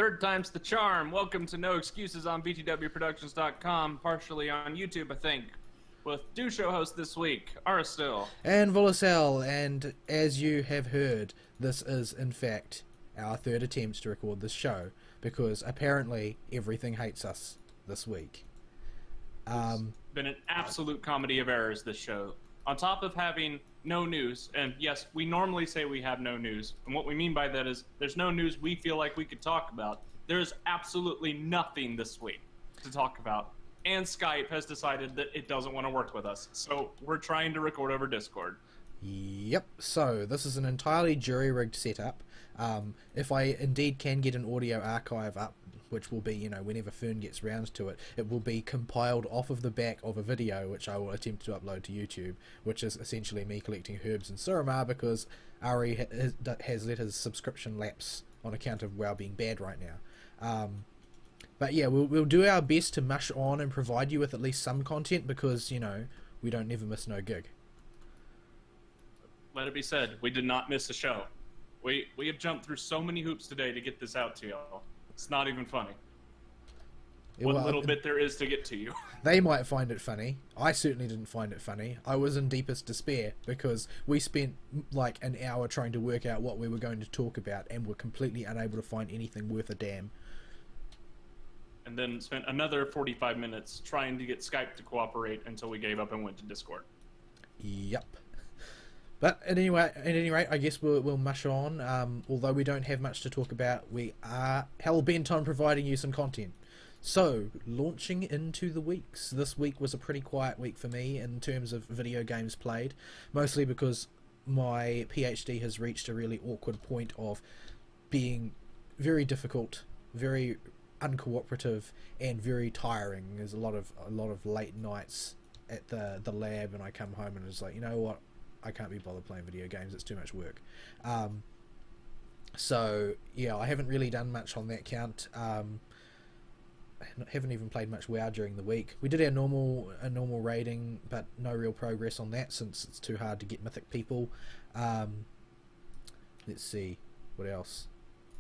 Third time's the charm. Welcome to No Excuses on VTWProductions.com, partially on YouTube, I think, with two show hosts this week, Aristil. And Volasel, and as you have heard, this is in fact our third attempt to record this show, because apparently everything hates us this week. It's been an absolute comedy of errors, this show. On top of having no news, and yes, we normally say we have no news, and what we mean by that is there's no news we feel like we could talk about. There's absolutely nothing this week to talk about, and Skype has decided that it doesn't want to work with us, so we're trying to record over Discord. Yep, so this is an entirely jury-rigged setup. If I indeed can get an audio archive up, which will be, whenever Fern gets round to it, it will be compiled off of the back of a video, which I will attempt to upload to YouTube, which is essentially me collecting herbs in Suramar because Ari has let his subscription lapse on account of WoW being bad right now. But yeah, we'll do our best to mush on and provide you with at least some content because, we don't never miss no gig. Let it be said, we did not miss a show. We have jumped through so many hoops today to get this out to y'all. It's not even funny. What little bit there is to get to you. They might find it funny. I certainly didn't find it funny. I was in deepest despair because we spent like an hour trying to work out what we were going to talk about and were completely unable to find anything worth a damn. And then spent another 45 minutes trying to get Skype to cooperate until we gave up and went to Discord. Yep. But at any rate, I guess we'll mush on. Although we don't have much to talk about, we are hell-bent on providing you some content. So, launching into the weeks. This week was a pretty quiet week for me in terms of video games played, mostly because my PhD has reached a really awkward point of being very difficult, very uncooperative, and very tiring. There's a lot of late nights at the lab, and I come home and it's like, you know what? I can't be bothered playing video games, it's too much work. So yeah, I haven't really done much on that count. I haven't even played much WoW during the week. We did our normal raiding, but no real progress on that since it's too hard to get mythic people. Let's see, what else?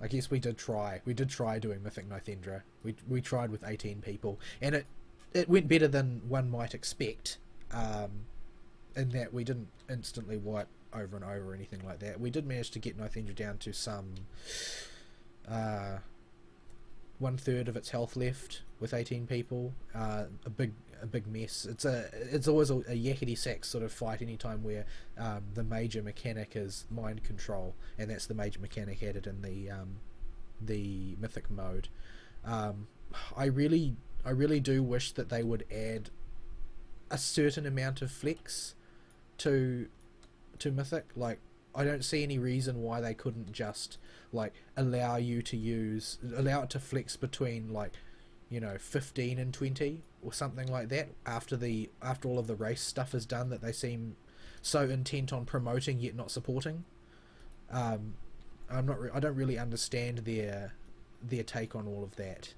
I guess we did try doing Mythic Nithendra. We tried with 18 people, and it went better than one might expect. In that we didn't instantly wipe over and over or anything like that. We did manage to get Nithendra down to some 1/3 of its health left with 18 people. A big mess. It's always a yakety sack sort of fight anytime where the major mechanic is mind control, and that's the major mechanic added in the mythic mode. I really do wish that they would add a certain amount of flex to mythic. Like, I don't see any reason why they couldn't just like allow it to flex between 15 and 20 or something like that after all of the race stuff is done that they seem so intent on promoting yet not supporting. I don't really understand their take on all of that.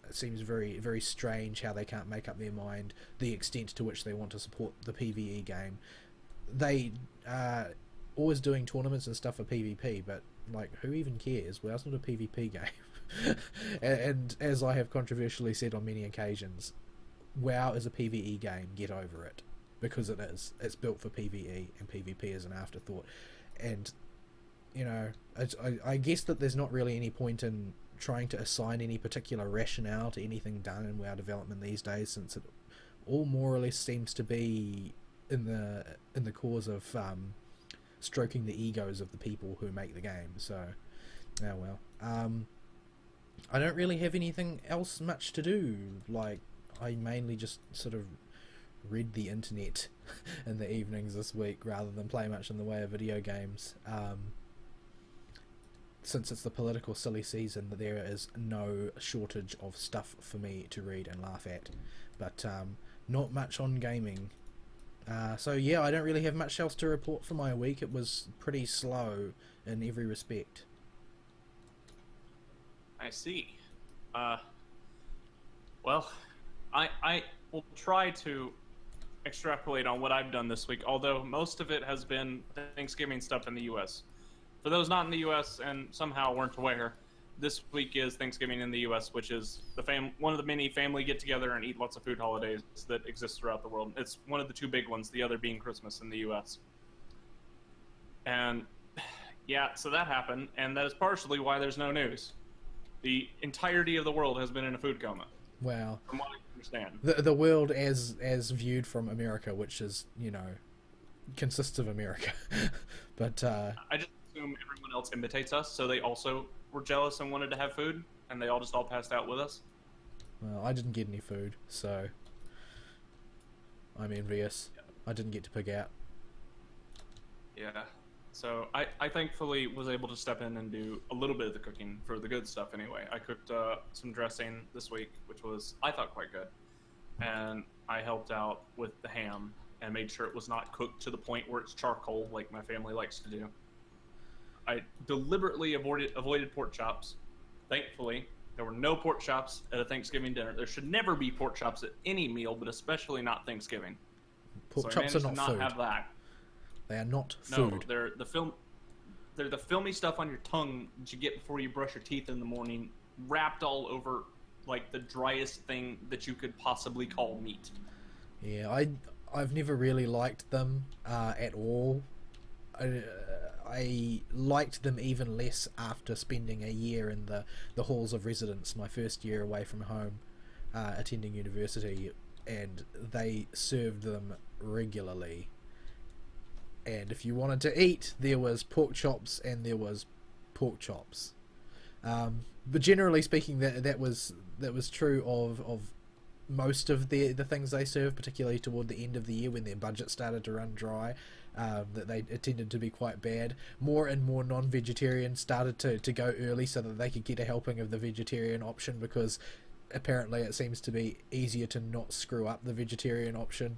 It seems very, very strange how they can't make up their mind the extent to which they want to support the PvE game. They are always doing tournaments and stuff for PvP, but who even cares? WoW's not a PvP game. and as I have controversially said on many occasions, WoW is a PvE game. Get over it, because it is. It's built for PvE, and PvP is an afterthought. And I guess that there's not really any point in trying to assign any particular rationale to anything done in WoW development these days, since it all more or less seems to be in the cause of stroking the egos of the people who make the game. So, oh well. I don't really have anything else much to do. I mainly just sort of read the internet in the evenings this week rather than play much in the way of video games. Since it's the political silly season, there is no shortage of stuff for me to read and laugh at, but not much on gaming. So yeah, I don't really have much else to report for my week. It was pretty slow in every respect. I see. Well, I will try to extrapolate on what I've done this week, although most of it has been Thanksgiving stuff in the U.S. For those not in the U.S. and somehow weren't aware, this week is Thanksgiving in the U.S., which is one of the many family get-together and eat lots of food holidays that exist throughout the world. It's one of the two big ones, the other being Christmas in the U.S. And yeah, so that happened, and that is partially why there's no news. The entirety of the world has been in a food coma. Wow. From what I understand. The world as viewed from America, which is, consists of America. But I just assume everyone else imitates us, so they also were jealous and wanted to have food, and they all passed out with us. Well, I didn't get any food, so I'm envious. Yeah. I didn't get to pig out. Yeah. So I thankfully was able to step in and do a little bit of the cooking for the good stuff anyway. I cooked some dressing this week, which was, I thought, quite good. And I helped out with the ham and made sure it was not cooked to the point where it's charcoal like my family likes to do. I deliberately avoided pork chops. Thankfully, there were no pork chops at a Thanksgiving dinner. There should never be pork chops at any meal, but especially not Thanksgiving. Pork chops are not food. Have that. They are not food. No, they're the filmy stuff on your tongue that you get before you brush your teeth in the morning, wrapped all over like the driest thing that you could possibly call meat. Yeah, I've never really liked them at all. I liked them even less after spending a year in the halls of residence, my first year away from home, attending university, and they served them regularly. And if you wanted to eat, there was pork chops and there was pork chops. But generally speaking, that was true of most of the things they served, particularly toward the end of the year when their budget started to run dry. That they tended to be quite bad. More and more non-vegetarians started to go early so that they could get a helping of the vegetarian option, because apparently it seems to be easier to not screw up the vegetarian option.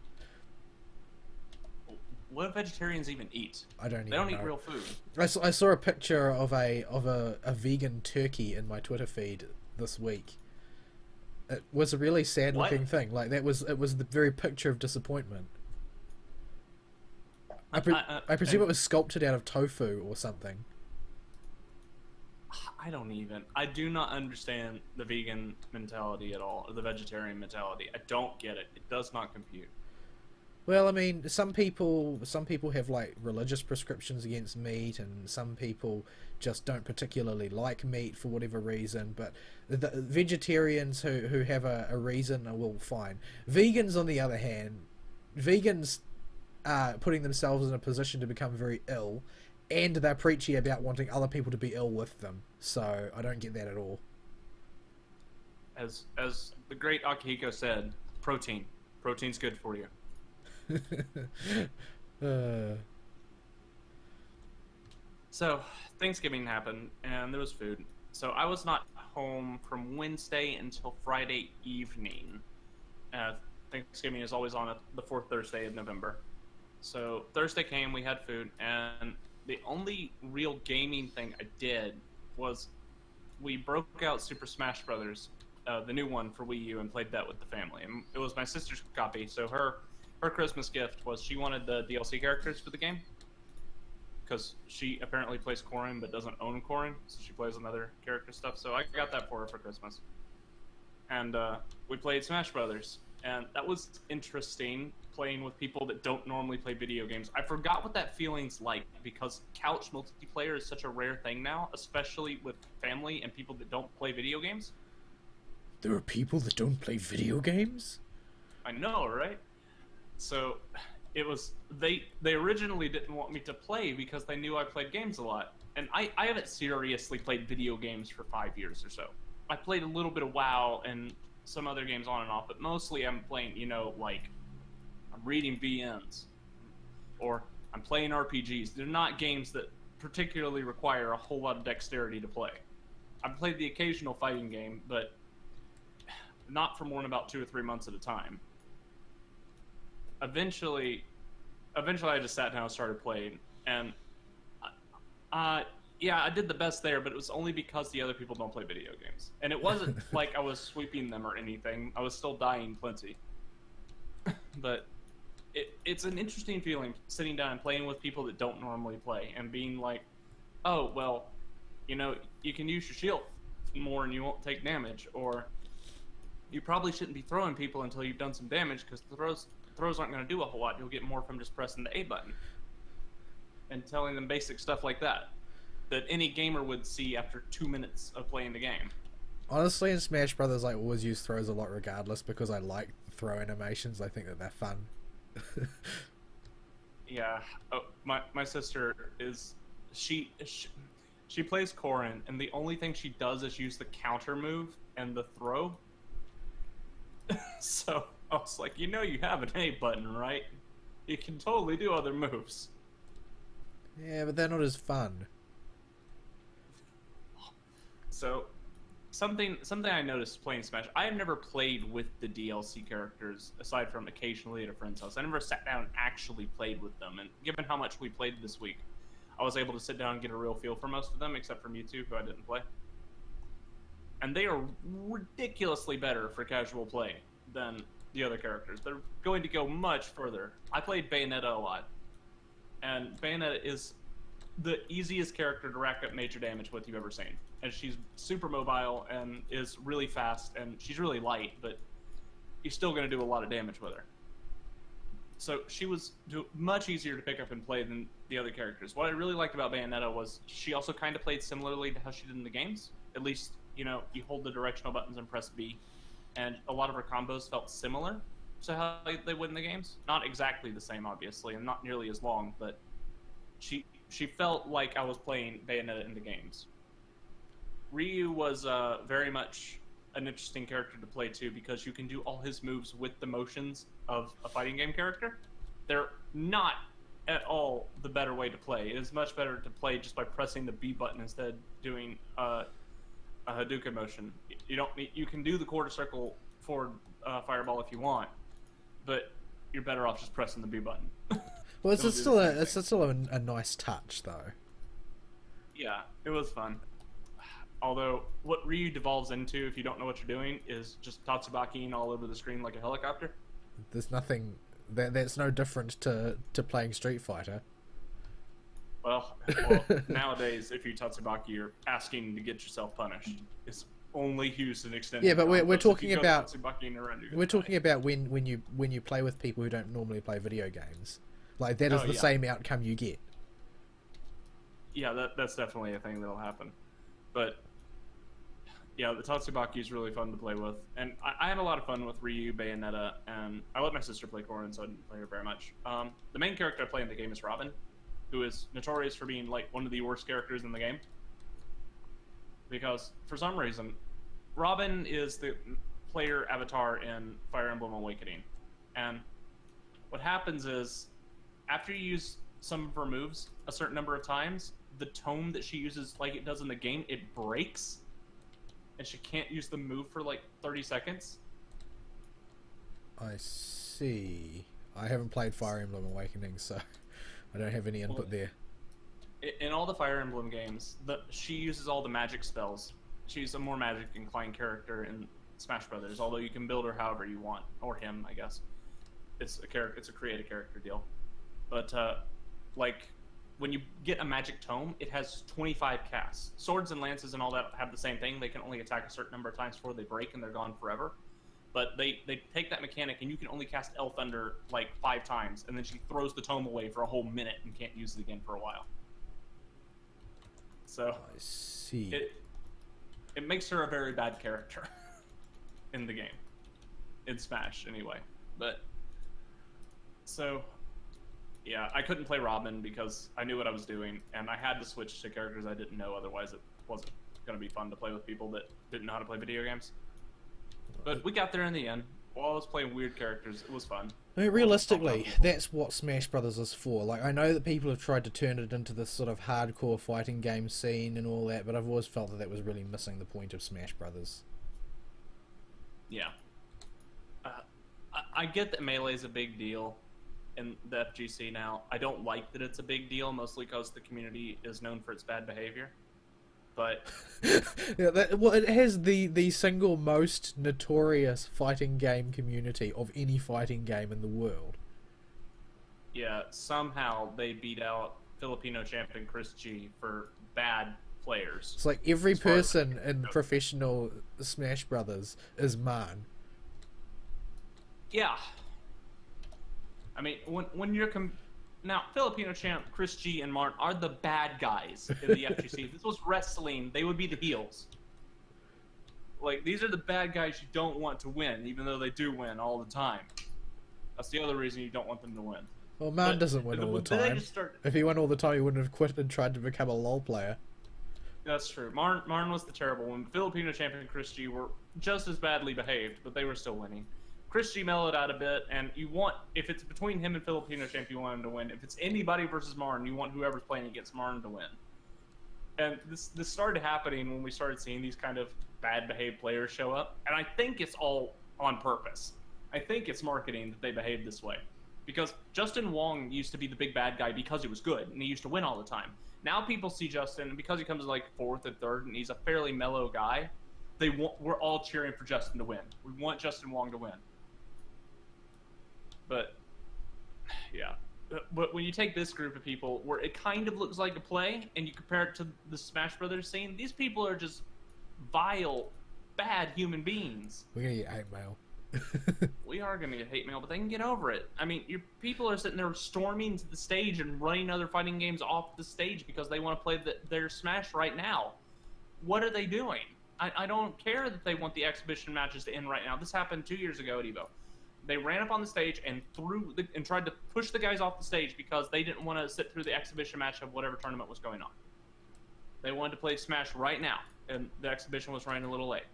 What do vegetarians even eat? I don't even They don't know. eat real food. I saw a picture of a vegan turkey in my Twitter feed this week. It was a really sad looking thing. Like it was the very picture of disappointment. I presume it was sculpted out of tofu or something. I do not understand the vegan mentality at all, or the vegetarian mentality. I don't get it. It does not compute. Well, I mean, some people have like religious prescriptions against meat, and some people just don't particularly like meat for whatever reason. But the vegetarians who have a reason are, well, fine. Vegans, on the other hand, vegans are putting themselves in a position to become very ill, and they're preachy about wanting other people to be ill with them. So I don't get that at all. As the great Akihiko said, protein. Protein's good for you. So Thanksgiving happened and there was food. So I was not home from Wednesday until Friday evening. Thanksgiving is always on the fourth Thursday of November. So Thursday came, we had food, and the only real gaming thing I did was we broke out Super Smash Brothers, the new one for Wii U, and played that with the family. And it was my sister's copy, so her Christmas gift was she wanted the DLC characters for the game, because she apparently plays Corrin but doesn't own Corrin, so she plays on other character stuff. So I got that for her for Christmas, and we played Smash Brothers, and that was interesting, playing with people that don't normally play video games. I forgot what that feeling's like, because couch multiplayer is such a rare thing now, especially with family and people that don't play video games. There are people that don't play video games? I know, right? So it was, they originally didn't want me to play because they knew I played games a lot. And I haven't seriously played video games for 5 years or so. I played a little bit of WoW and some other games on and off, but mostly I'm playing, like I'm reading VMs or I'm playing RPGs. They're not games that particularly require a whole lot of dexterity to play. I've played the occasional fighting game, but not for more than about 2 or 3 months at a time. Eventually I just sat down and started playing, and yeah, I did the best there, but it was only because the other people don't play video games. And it wasn't like I was sweeping them or anything. I was still dying plenty. But it's an interesting feeling, sitting down and playing with people that don't normally play, and being like, oh, well, you can use your shield. more and you won't take damage, or you probably shouldn't be throwing people until you've done some damage, because the throws aren't going to do a whole lot. You'll get more from just pressing the A button and telling them basic stuff like that any gamer would see after 2 minutes of playing the game. Honestly, in Smash Brothers, I always use throws a lot regardless, because I like throw animations. I think that they're fun. Yeah. Oh, my sister is... She plays Corrin, and the only thing she does is use the counter move and the throw. So I was like, you have an A button, right? You can totally do other moves. Yeah, but they're not as fun. So, something I noticed playing Smash, I have never played with the DLC characters, aside from occasionally at a friend's house. I never sat down and actually played with them, and given how much we played this week, I was able to sit down and get a real feel for most of them, except for Mewtwo, who I didn't play. And they are ridiculously better for casual play than the other characters. They're going to go much further. I played Bayonetta a lot, and Bayonetta is the easiest character to rack up major damage with you've ever seen. And she's super mobile and is really fast, and she's really light, but you're still going to do a lot of damage with her. So she was much easier to pick up and play than the other characters. What I really liked about Bayonetta was she also kind of played similarly to how she did in the games. At least, you hold the directional buttons and press B. And a lot of her combos felt similar to how they would in the games. Not exactly the same, obviously, and not nearly as long, but she felt like I was playing Bayonetta in the games. Ryu was very much an interesting character to play too, because you can do all his moves with the motions of a fighting game character. They're not at all the better way to play. It is much better to play just by pressing the B button instead of doing a Hadouken motion. You can do the quarter circle forward fireball if you want, but you're better off just pressing the B button. Well, it's still a nice touch, though. Yeah, it was fun. Although, what Ryu devolves into, if you don't know what you're doing, is just Tatsubakiing all over the screen like a helicopter. There's nothing... That's no different to playing Street Fighter. Well, nowadays, if you Tatsubaki, you're asking to get yourself punished. It's only used in extended. Yeah, but we're talking about... We're talking about when you play with people who don't normally play video games. Like, that is the same outcome you get. Yeah, that's definitely a thing that'll happen. But... yeah, the Tatsubaki is really fun to play with. And I had a lot of fun with Ryu, Bayonetta, and I let my sister play Corrin, so I didn't play her very much. The main character I play in the game is Robin, who is notorious for being, like, one of the worst characters in the game. Because, for some reason, Robin is the player avatar in Fire Emblem Awakening. And what happens is, after you use some of her moves a certain number of times, the tome that she uses, like it does in the game, it breaks. And she can't use the move for like 30 seconds. I see. I haven't played Fire Emblem Awakening, so I don't have any input there. In all the Fire Emblem games, she uses all the magic spells. She's a more magic-inclined character in Smash Brothers, although you can build her however you want, or him, I guess. It's a create a character deal. But like, when you get a magic tome, it has 25 casts. Swords and lances and all that have the same thing. They can only attack a certain number of times before they break, and they're gone forever. But they take that mechanic, and you can only cast El Thunder like 5 times, and then she throws the tome away for a whole minute and can't use it again for a while. So I see. It makes her a very bad character in the game, in Smash anyway. But so. Yeah, I couldn't play Robin because I knew what I was doing, and I had to switch to characters I didn't know, otherwise it wasn't going to be fun to play with people that didn't know how to play video games. But we got there in the end. While I was playing weird characters, it was fun. I mean, realistically, that's what Smash Brothers is for. Like, I know that people have tried to turn it into this sort of hardcore fighting game scene and all that, but I've always felt that was really missing the point of Smash Brothers. Yeah. I get that Melee is a big deal in the FGC now. I don't like that it's a big deal, mostly because the community is known for its bad behavior. But yeah, it has the single most notorious fighting game community of any fighting game in the world. Yeah, somehow they beat out Filipino champion Chris G for bad players. It's like every person in professional Smash Brothers is Marn. Yeah. I mean, when you're now Filipino champ Chris G and Martin are the bad guys in the FGC. If this was wrestling, they would be the heels. Like, these are the bad guys you don't want to win, even though they do win all the time. That's the other reason you don't want them to win. Well, Marn doesn't win all the time. If he won all the time, he wouldn't have quit and tried to become a LoL player. That's true. Marn was the terrible one. Filipino champion Chris G were just as badly behaved, but they were still winning. Chris G mellowed out a bit, and you want, if it's between him and Filipino champ, you want him to win. If it's anybody versus Marn, you want whoever's playing against Marn to win. And this started happening when we started seeing these kind of bad behaved players show up, and I think it's all on purpose. I think it's marketing that they behave this way. Because Justin Wong used to be the big bad guy because he was good, and he used to win all the time. Now people see Justin, and because he comes like 4th and 3rd, and he's a fairly mellow guy, we're all cheering for Justin to win. We want Justin Wong to win. But, yeah. But when you take this group of people, where it kind of looks like a play, and you compare it to the Smash Brothers scene, these people are just vile, bad human beings. We're gonna get hate mail. We are gonna get hate mail, but they can get over it. I mean, your people are sitting there storming to the stage and running other fighting games off the stage because they want to play their Smash right now. What are they doing? I don't care that they want the exhibition matches to end right now. This happened 2 years ago at EVO. They ran up on the stage and tried to push the guys off the stage because they didn't want to sit through the exhibition match of whatever tournament was going on. They wanted to play Smash right now, and the exhibition was running a little late.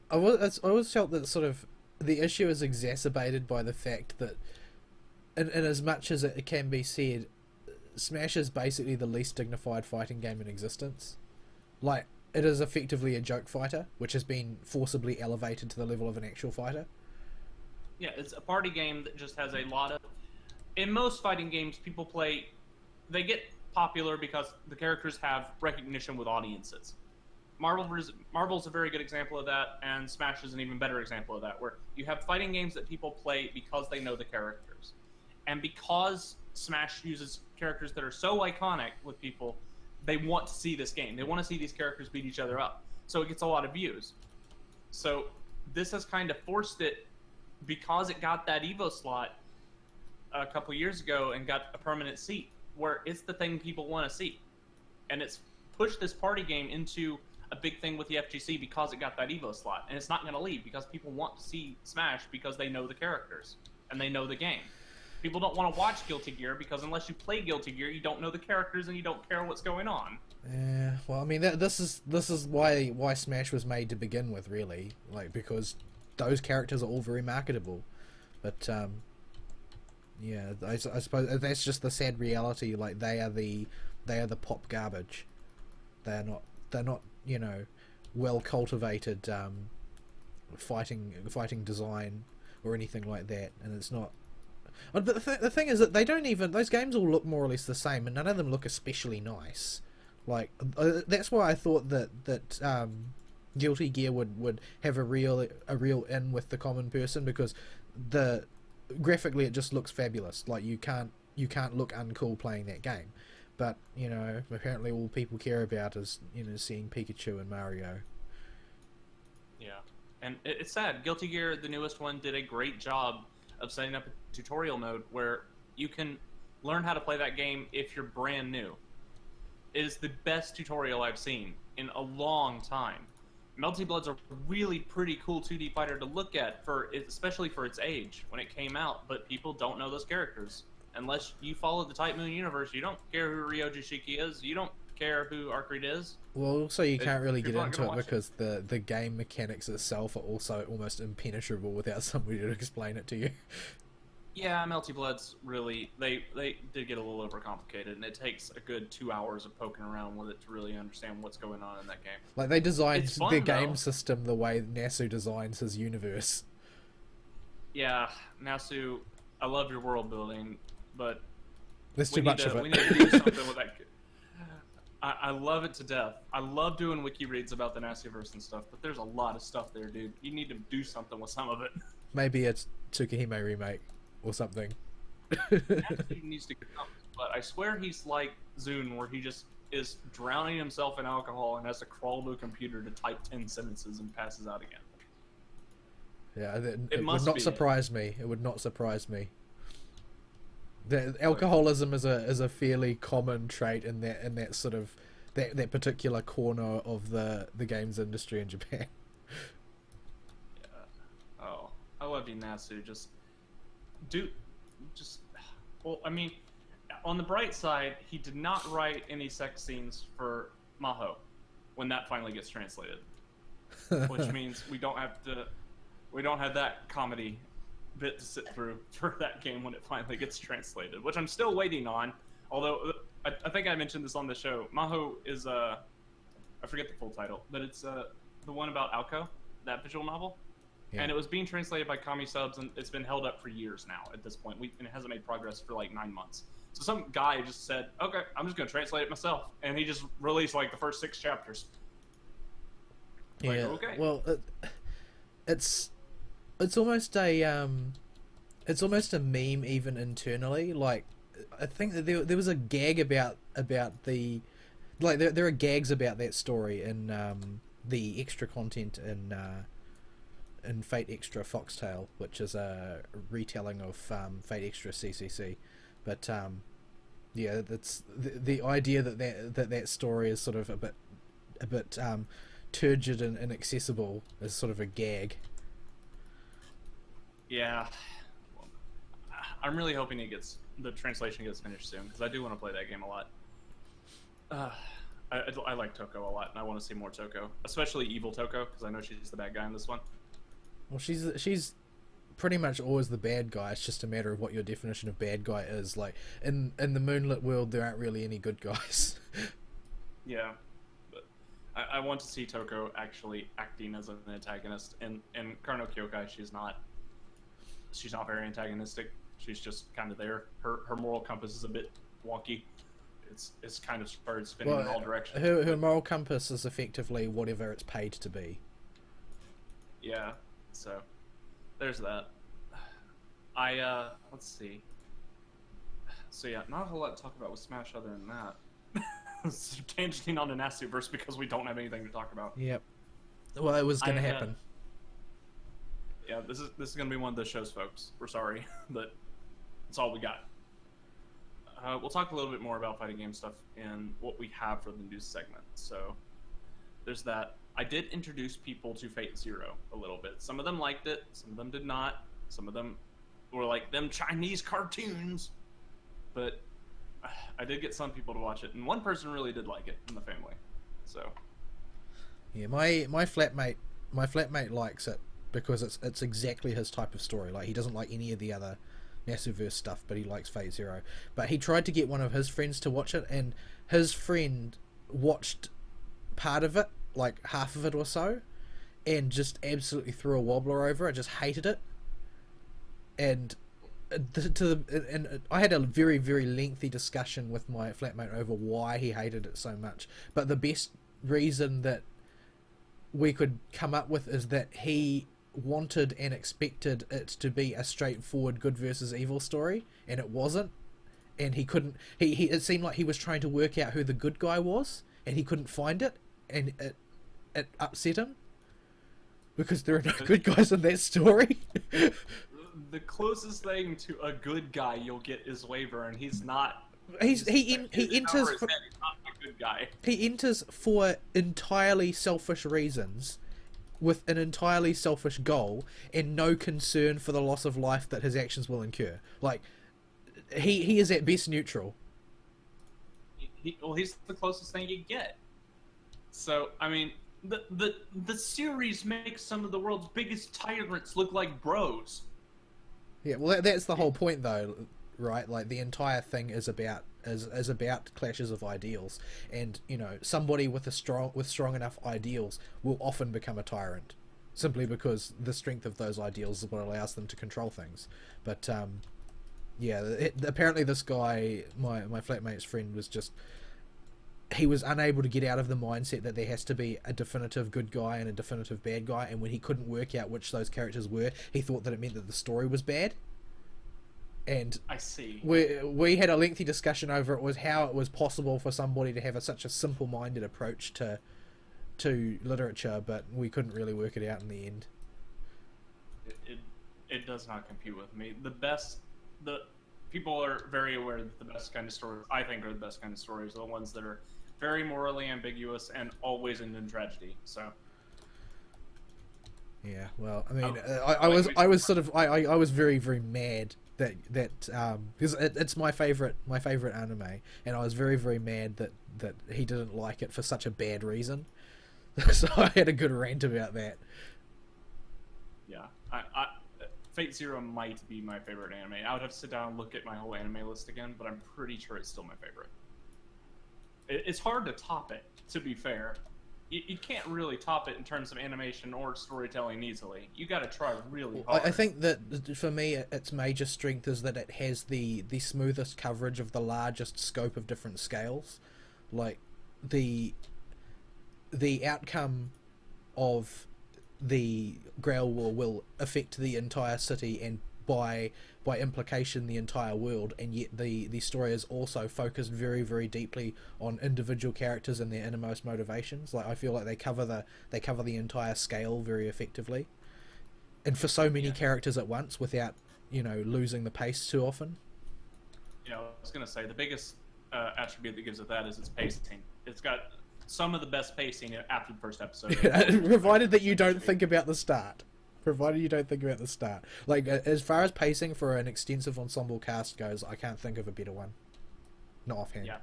I always felt that sort of the issue is exacerbated by the fact that, in as much as it can be said, Smash is basically the least dignified fighting game in existence. Like, it is effectively a joke fighter, which has been forcibly elevated to the level of an actual fighter. Yeah, it's a party game that just has a lot of... In most fighting games, people play... They get popular because the characters have recognition with audiences. Marvel's a very good example of that, and Smash is an even better example of that, where you have fighting games that people play because they know the characters. And because Smash uses characters that are so iconic with people, they want to see this game. They want to see these characters beat each other up. So it gets a lot of views. So this has kind of forced it, because it got that EVO slot a couple years ago and got a permanent seat, where it's the thing people want to see. And it's pushed this party game into a big thing with the FGC because it got that EVO slot. And it's not going to leave because people want to see Smash because they know the characters and they know the game. People don't want to watch Guilty Gear because unless you play Guilty Gear, you don't know the characters and you don't care what's going on. Yeah, well, I mean, this is why Smash was made to begin with, really. Like, because those characters are all very marketable, but yeah, I suppose that's just the sad reality. Like, they are the pop garbage. They're not you know, well cultivated fighting design or anything like that, and it's not. But the thing is that they don't even, those games all look more or less the same, and none of them look especially nice. Like, that's why I thought that Guilty Gear would have a real in with the common person, because graphically it just looks fabulous. Like, you can't look uncool playing that game. But, you know, apparently all people care about is, you know, seeing Pikachu and Mario. Yeah. And it's sad. Guilty Gear, the newest one, did a great job of setting up a tutorial mode where you can learn how to play that game if you're brand new. It is the best tutorial I've seen in a long time. Melty Blood's a really pretty cool 2D fighter to look at, especially for its age when it came out, but people don't know those characters. Unless you follow the Type Moon universe, you don't care who Ryoji Shiki is, you don't care who Arcreed is. Well, also you can't really get into it because the game mechanics itself are also almost impenetrable without somebody to explain it to you. Yeah, Melty Blood's really, they did get a little overcomplicated, and it takes a good 2 hours of poking around with it to really understand what's going on in that game. Like, they designed their game system the way Nasu designs his universe. Yeah, Nasu, I love your world building, but there's too much of it. We need to do something with that. I love it to death. I love doing wiki reads about the Nasuverse and stuff, but there's a lot of stuff there, dude. You need to do something with some of it. Maybe it's Tsukihime remake or something. Nasu needs to get something, but I swear he's like Zune, where he just is drowning himself in alcohol and has to crawl to a computer to type 10 sentences and passes out again. Yeah, it would not surprise me. It would not surprise me. The alcoholism is a fairly common trait in that sort of that particular corner of the games industry in Japan. Yeah. Oh, I love you, Nasu. Well, I mean, on the bright side, he did not write any sex scenes for Maho when that finally gets translated, which means we don't have that comedy bit to sit through for that game when it finally gets translated, which I'm still waiting on. Although I think I mentioned this on the show. Maho is I forget the full title, but it's the one about Alco, that visual novel. Yeah. And it was being translated by Kami Subs, and it's been held up for years now at this point. And it hasn't made progress for like 9 months. So some guy just said, okay, I'm just going to translate it myself. And he just released like the first 6 chapters. Yeah, like, okay. Well, it's almost a meme even internally. Like, I think that there was a gag about the, like, there are gags about that story in the extra content in Fate Extra Foxtail, which is a retelling of Fate Extra CCC. But yeah, that's the idea that story is sort of a bit turgid and inaccessible is sort of a gag. Yeah, I'm really hoping the translation gets finished soon, because I do want to play that game a lot. I like Toko a lot, and I want to see more Toko, especially evil Toko, because I know she's the bad guy in this one. Well, she's pretty much always the bad guy. It's just a matter of what your definition of bad guy is. Like, in the Moonlit world, there aren't really any good guys. Yeah, but I want to see Toko actually acting as an antagonist. In Karno Kyokai, she's not very antagonistic. She's just kind of there. Her moral compass is a bit wonky. It's kind of started spinning in all directions. Her moral compass is effectively whatever it's paid to be. Yeah, so there's that. Let's see. So yeah, not a whole lot to talk about with Smash other than that. Tangenting on the Nasuverse because we don't have anything to talk about. Yep. Well, it was going to happen. Yeah, this is going to be one of the shows, folks. We're sorry, but that's all we got. We'll talk a little bit more about fighting game stuff and what we have for the news segment. So there's that. I did introduce people to Fate Zero a little bit. Some of them liked it, some of them did not. Some of them were like, them Chinese cartoons. But I did get some people to watch it, and one person really did like it in the family. So yeah, my flatmate likes it because it's exactly his type of story. Like, he doesn't like any of the other Nasuverse stuff, but he likes Fate Zero. But he tried to get one of his friends to watch it, and his friend watched part of it, like half of it or so, and just absolutely threw a wobbler over it, just hated it. And I had a very, very lengthy discussion with my flatmate over why he hated it so much. But the best reason that we could come up with is that he wanted and expected it to be a straightforward good versus evil story, and it wasn't. And he couldn't. It seemed like he was trying to work out who the good guy was, and he couldn't find it, and it upset him because there are no good guys in that story. The closest thing to a good guy you'll get is Waver, and he's not. He enters. He's not a good guy. He enters for entirely selfish reasons, with an entirely selfish goal, and no concern for the loss of life that his actions will incur. Like, he is at best neutral. He's the closest thing you get. So I mean, the series makes some of the world's biggest tyrants look like bros. Yeah, well, that's the whole point, though, right? Like, the entire thing is about clashes of ideals, and somebody with strong enough ideals will often become a tyrant, simply because the strength of those ideals is what allows them to control things. But yeah, apparently this guy, my flatmate's friend, he was unable to get out of the mindset that there has to be a definitive good guy and a definitive bad guy, and when he couldn't work out which those characters were, he thought that it meant that the story was bad. And I see. We had a lengthy discussion over how it was possible for somebody to have such a simple-minded approach to literature, but we couldn't really work it out in the end. It does not compute with me. The people are very aware that the best kind of stories, I think, are the best kind of stories, are the ones that are very morally ambiguous and always end in tragedy. So. Yeah, well, I mean, I was very, very mad that because it's my favorite anime, and I was very, very mad that he didn't like it for such a bad reason. So I had a good rant about that. Yeah, Fate Zero might be my favorite anime. I would have to sit down and look at my whole anime list again, but I'm pretty sure it's still my favorite. It's hard to top it, to be fair. You can't really top it in terms of animation or storytelling easily. You got to try really hard. I think that for me, its major strength is that it has the smoothest coverage of the largest scope of different scales. Like the outcome of the Grail War will affect the entire city and by implication the entire world, and yet the story is also focused very, very deeply on individual characters and their innermost motivations. Like I feel like they cover the entire scale very effectively, and for so many characters at once without losing the pace too often. I was gonna say the biggest attribute that gives it that is its pacing. It's got some of the best pacing after the first episode. Provided that you don't think about the start. Like, as far as pacing for an extensive ensemble cast goes, I can't think of a better one. Not offhand. Yeah.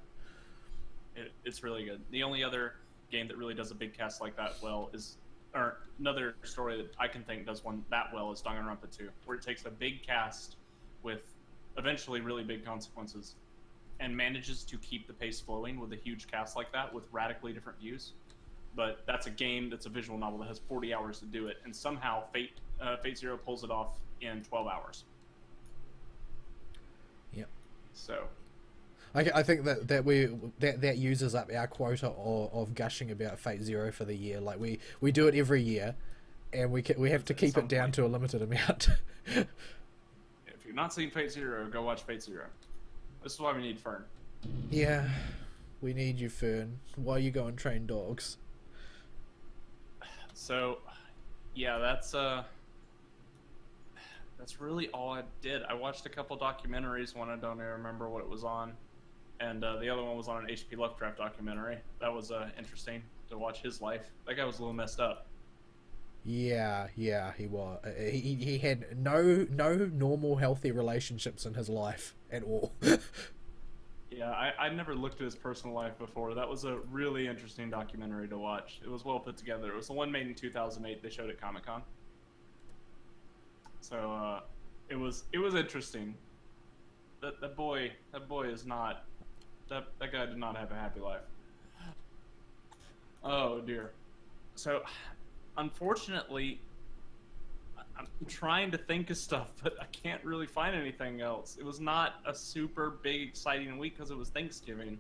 It's really good. The only other game that really does a big cast like that well or another story that I can think does one that well is Danganronpa 2, where it takes a big cast with eventually really big consequences and manages to keep the pace flowing with a huge cast like that with radically different views. But that's a game that's a visual novel that has 40 hours to do it, and somehow Fate Zero pulls it off in 12 hours. Yep. So, I think that uses up our quota of gushing about Fate Zero for the year. Like we do it every year, and we have to keep it down to a limited amount. If you've not seen Fate Zero, go watch Fate Zero. This is why we need Fern. Yeah, we need you, Fern. Why you go and train dogs? So, yeah, that's really all I did. I watched a couple documentaries. One I don't even remember what it was on, and the other one was on an H.P. Lovecraft documentary. That was interesting to watch his life. That guy was a little messed up. Yeah, he was. He had no normal, healthy relationships in his life at all. Yeah, I never looked at his personal life before. That was a really interesting documentary to watch. It was well put together. It was the one made in 2008. They showed at Comic-Con. So it was interesting. That boy is not that guy did not have a happy life. Oh dear. So unfortunately, I'm trying to think of stuff, but I can't really find anything else. It was not a super big, exciting week because it was Thanksgiving.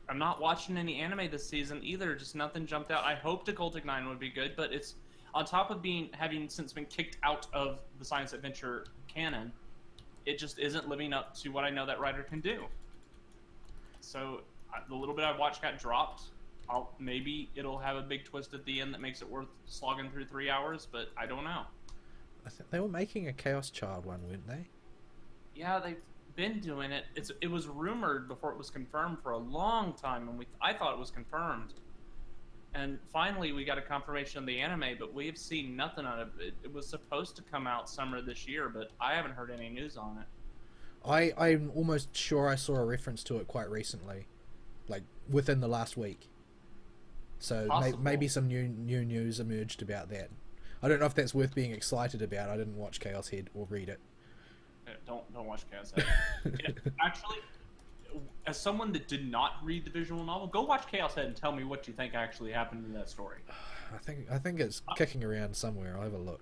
I'm not watching any anime this season either. Just nothing jumped out. I hoped Occultic 9 would be good, but it's on top of having since been kicked out of the science adventure canon. It just isn't living up to what I know that writer can do. So the little bit I watched got dropped. Maybe it'll have a big twist at the end that makes it worth slogging through 3 hours, but I don't know. I think they were making a Chaos Child one, weren't they? Yeah, they've been doing it. It was rumored before it was confirmed for a long time, and I thought it was confirmed. And finally, we got a confirmation of the anime, but we have seen nothing on it. It was supposed to come out summer this year, but I haven't heard any news on it. I'm almost sure I saw a reference to it quite recently, like within the last week. So maybe some new news emerged about that. I don't know if that's worth being excited about. I didn't watch Chaos Head or read it. Don't watch Chaos Head. Actually, as someone that did not read the visual novel, go watch Chaos Head and tell me what you think actually happened in that story. I think it's kicking around somewhere. I'll have a look.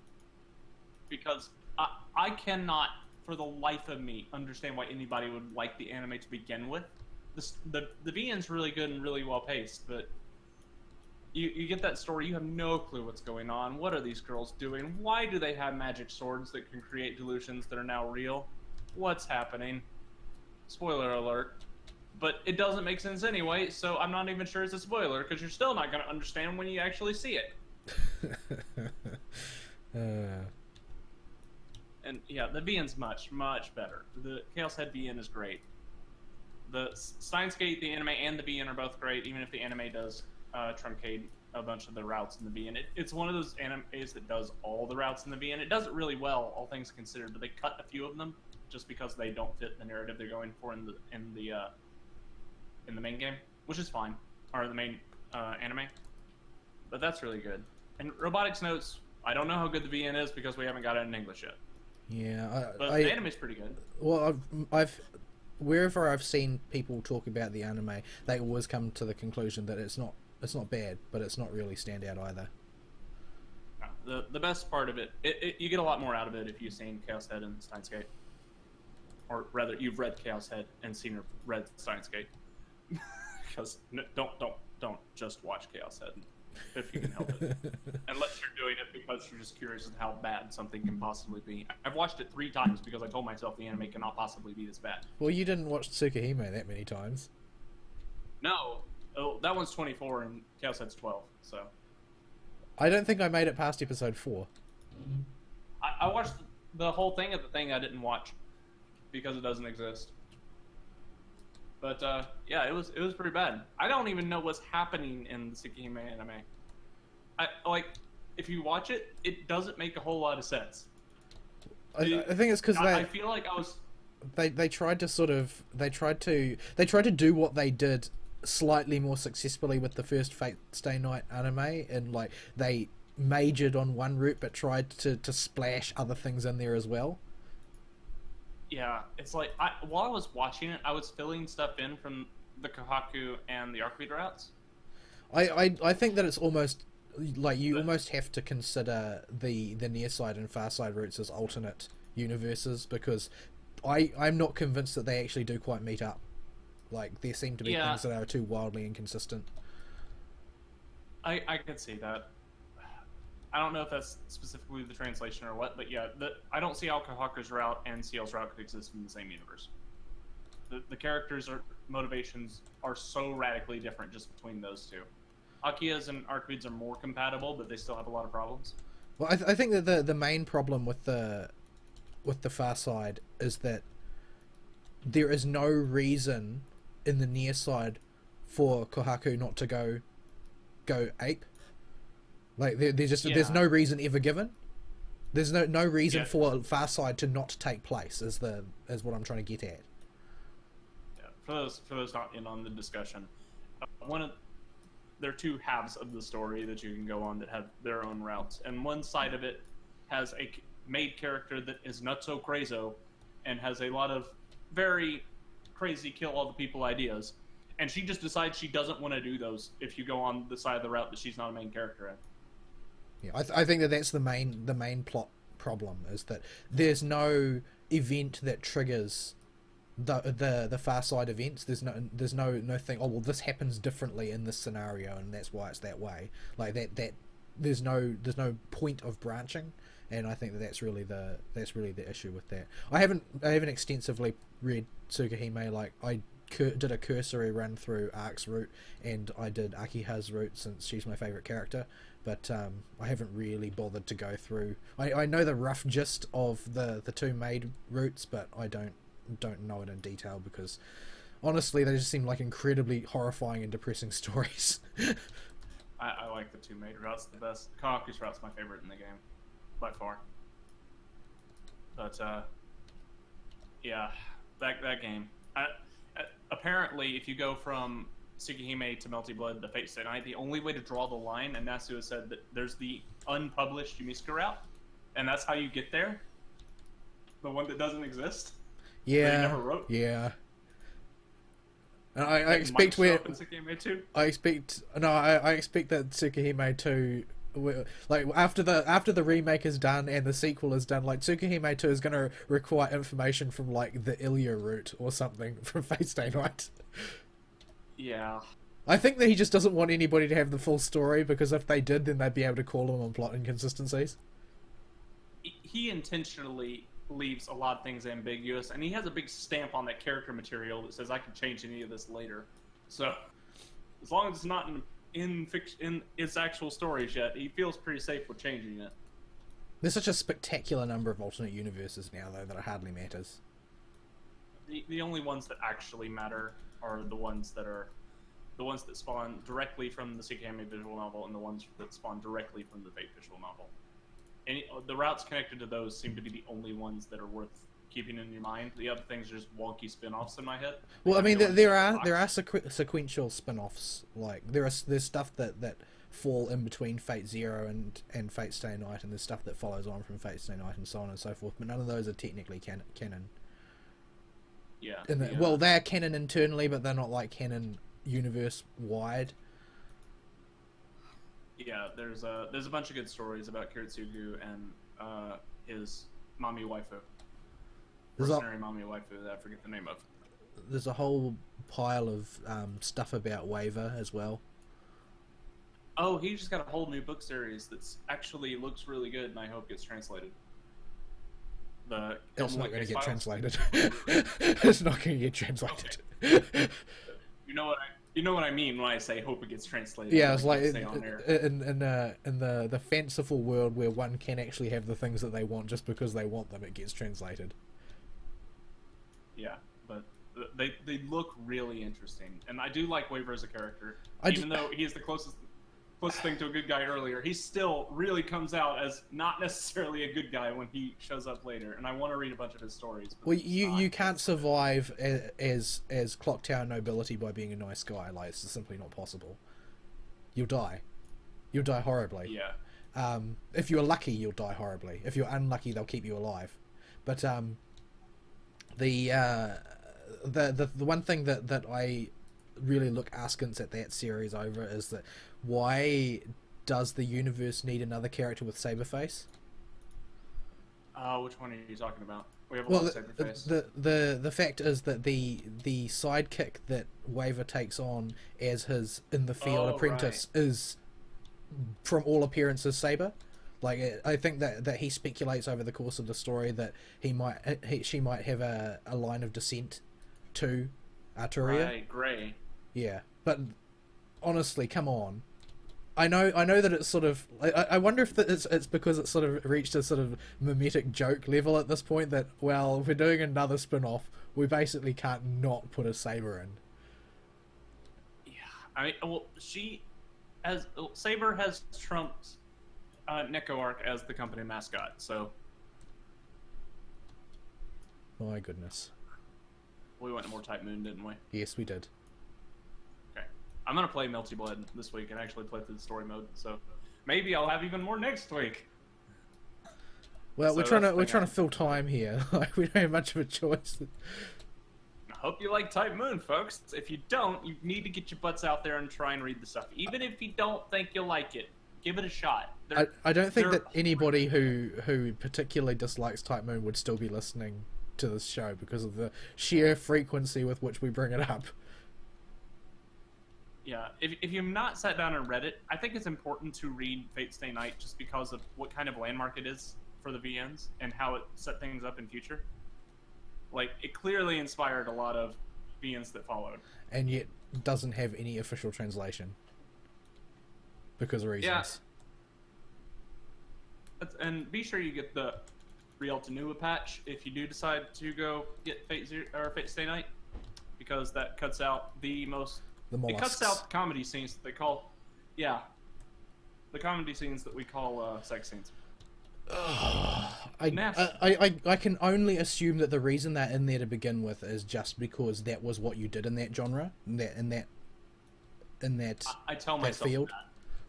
Because I cannot, for the life of me, understand why anybody would like the anime to begin with. The VN's really good and really well paced, but you get that story, you have no clue what's going on. What are these girls doing? Why do they have magic swords that can create delusions that are now real? What's happening? Spoiler alert. But it doesn't make sense anyway, so I'm not even sure it's a spoiler, because you're still not going to understand when you actually see it. And yeah, the VN's much, much better. The Chaos Head VN is great. The Steins Gate, the anime, and the VN are both great, even if the anime does truncate a bunch of the routes in the VN. It's one of those animes that does all the routes in the VN. It does it really well, all things considered, but they cut a few of them just because they don't fit the narrative they're going for in the main game, which is fine, or the main anime. But that's really good. And Robotics Notes, I don't know how good the VN is because we haven't got it in English yet. Yeah, but the anime's pretty good. Well, I've wherever I've seen people talk about the anime, they always come to the conclusion that it's not bad, but it's not really stand out either. The best part of it, you get a lot more out of it if you've seen Chaos Head and Steins Gate. Or rather, you've read Chaos Head and read Steins Gate. Because don't just watch Chaos Head if you can help it. Unless you're doing it because you're just curious as to how bad something can possibly be. I've watched it 3 times because I told myself the anime cannot possibly be this bad. Well, you didn't watch Tsukihime that many times. No. Oh, that one's 24 and Chaos Head's 12, so... I don't think I made it past episode 4. I watched the whole thing of the thing I didn't watch because it doesn't exist. But yeah, it was pretty bad. I don't even know what's happening in the Tsukihime anime. If you watch it, it doesn't make a whole lot of sense. I think it's because I feel like I was. They tried to do what they did slightly more successfully with the first Fate Stay Night anime, and like they majored on one route but tried to splash other things in there as well. Yeah, it's like while I was watching it, I was filling stuff in from the Kohaku and the Arcbeat routes. I think that it's almost like you almost have to consider the near side and far side routes as alternate universes, because I'm not convinced that they actually do quite meet up. Like there seem to be things that are too wildly inconsistent. I could see that. I don't know if that's specifically the translation or what, but yeah, I don't see how Kohaku's route and CL's route could exist in the same universe. The characters' motivations are so radically different just between those two. Akia's and Arcbeat's are more compatible, but they still have a lot of problems. Well, I think that the main problem with the far side is that there is no reason in the near side for Kohaku not to go ape. Like there's no reason ever given. There's no reason for far side to not take place. Is what I'm trying to get at. Yeah, for those not in on the discussion, there are 2 halves of the story that you can go on that have their own routes, and one side of it has a made character that is nutso crazo, and has a lot of very crazy kill all the people ideas, and she just decides she doesn't want to do those if you go on the side of the route that she's not a main character in. Yeah, I think that's the main plot problem, is that there's no event that triggers the far side events. There's no thing. Oh well, this happens differently in this scenario, and that's why it's that way. Like that there's no point of branching, and I think that's really the issue with that. I haven't extensively read Tsukihime. Like I did a cursory run through Ark's route, and I did Akiha's route since she's my favorite character. But I haven't really bothered to go through. I know the rough gist of the 2 maid routes, but I don't know it in detail because honestly they just seem like incredibly horrifying and depressing stories. I like the 2 maid routes the best. Kaku's route's my favorite in the game, by far. But yeah, that game. Apparently, if you go from Tsukihime to Melty Blood to Fate Stay Night, the only way to draw the line, and Nasu has said that there's the unpublished Yumiska route, and that's how you get there. The one that doesn't exist. Yeah. That you never wrote. Yeah. And I expect I expect that Tsukihime 2, like after the remake is done and the sequel is done, like Tsukihime 2 is going to require information from like the Ilya route or something from Fate Stay Night. Yeah, I think that he just doesn't want anybody to have the full story, because if they did, then they'd be able to call him on plot inconsistencies. He intentionally leaves a lot of things ambiguous, and he has a big stamp on that character material that says I can change any of this later. So as long as it's not in its actual stories yet, he feels pretty safe with changing it. There's such a spectacular number of alternate universes now, though, that it hardly matters. The only ones that actually matter are the ones that spawn directly from the Sikami visual novel and the ones that spawn directly from the Fate visual novel. The routes connected to those seem to be the only ones that are worth keeping in your mind. The other things are just wonky spin-offs in my head. Well, I mean, there are sequential spin-offs. Like there's stuff that fall in between Fate Zero and Fate Stay Night, and there's stuff that follows on from Fate Stay Night, and so on and so forth. But none of those are technically canon. Yeah. Well, they're canon internally, but they're not like canon universe wide. Yeah, there's a bunch of good stories about Kiritsugu and his mommy waifu. Mercenary mommy waifu that I forget the name of. There's a whole pile of stuff about Waver as well. Oh, he just got a whole new book series that's actually looks really good, and I hope gets translated. It's not going to get translated. It's not going to get translated. Okay. You know what I mean when I say hope it gets translated. Yeah, it's like in the fanciful world where one can actually have the things that they want just because they want them, it gets translated. Yeah, but they look really interesting, and I do like Waver as a character. Even though he's the closest thing to a good guy earlier, he still really comes out as not necessarily a good guy when he shows up later, and I want to read a bunch of his stories. Well, you can't survive as Clock Tower nobility by being a nice guy. Like, it's simply not possible. You'll die. You'll die horribly. Yeah. If you're lucky, you'll die horribly. If you're unlucky, they'll keep you alive. But the one thing that I really look askance at that series over is that why does the universe need another character with Saberface? Which one are you talking about? We have a lot of Saberface. The fact is that the sidekick that Waver takes on as his in the field apprentice is, from all appearances, Saber. Like, I think that he speculates over the course of the story that she might have a line of descent to Arturia. Right, Grey. Yeah, but honestly, come on. I know that it's sort of. I wonder if it's because it's sort of reached a sort of mimetic joke level at this point that, well, if we're doing another spin-off, we basically can't not put a Saber in. Yeah, I mean, well, Saber has trumped Neko Arc as the company mascot, so. My goodness. We went more Type Moon, didn't we? Yes, we did. Okay. I'm going to play Melty Blood this week and actually play through the story mode, so maybe I'll have even more next week. Well, we're trying to fill time here. Like, we don't have much of a choice. I hope you like Type Moon, folks. If you don't, you need to get your butts out there and try and read the stuff. Even if you don't think you'll like it, give it a shot. I don't think that anybody who particularly dislikes Type Moon would still be listening to this show because of the sheer frequency with which we bring it up. Yeah, if you've not sat down and read it, I think it's important to read Fate Stay Night just because of what kind of landmark it is for the VNs and how it set things up in future. Like, it clearly inspired a lot of VNs that followed. And yet doesn't have any official translation. Because of reasons. Yeah. And be sure you get the Rialto Nua patch if you do decide to go get Fate Stay Night, because that cuts out the mollusks. It cuts out the comedy scenes that they call, the comedy scenes that we call sex scenes. I can only assume that the reason they're in there to begin with is just because that was what you did in that genre, in that I tell myself field. That.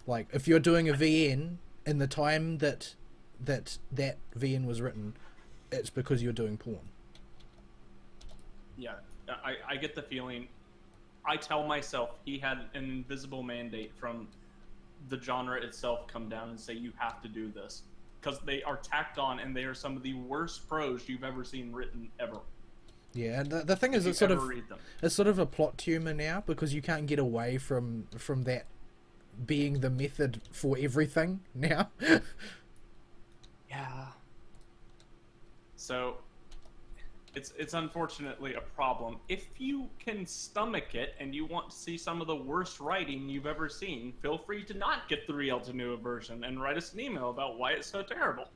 Like, if you're doing a VN in the time that VN was written, it's because you're doing porn. Yeah, I get the feeling. I tell myself he had an invisible mandate from the genre itself come down and say you have to do this, because they are tacked on and they are some of the worst prose you've ever seen written ever. Yeah, and the thing is, it's sort of a plot tumor now, because you can't get away from that being the method for everything now. Yeah. So it's unfortunately a problem. If you can stomach it and you want to see some of the worst writing you've ever seen, feel free to not get the real to new version and write us an email about why it's so terrible.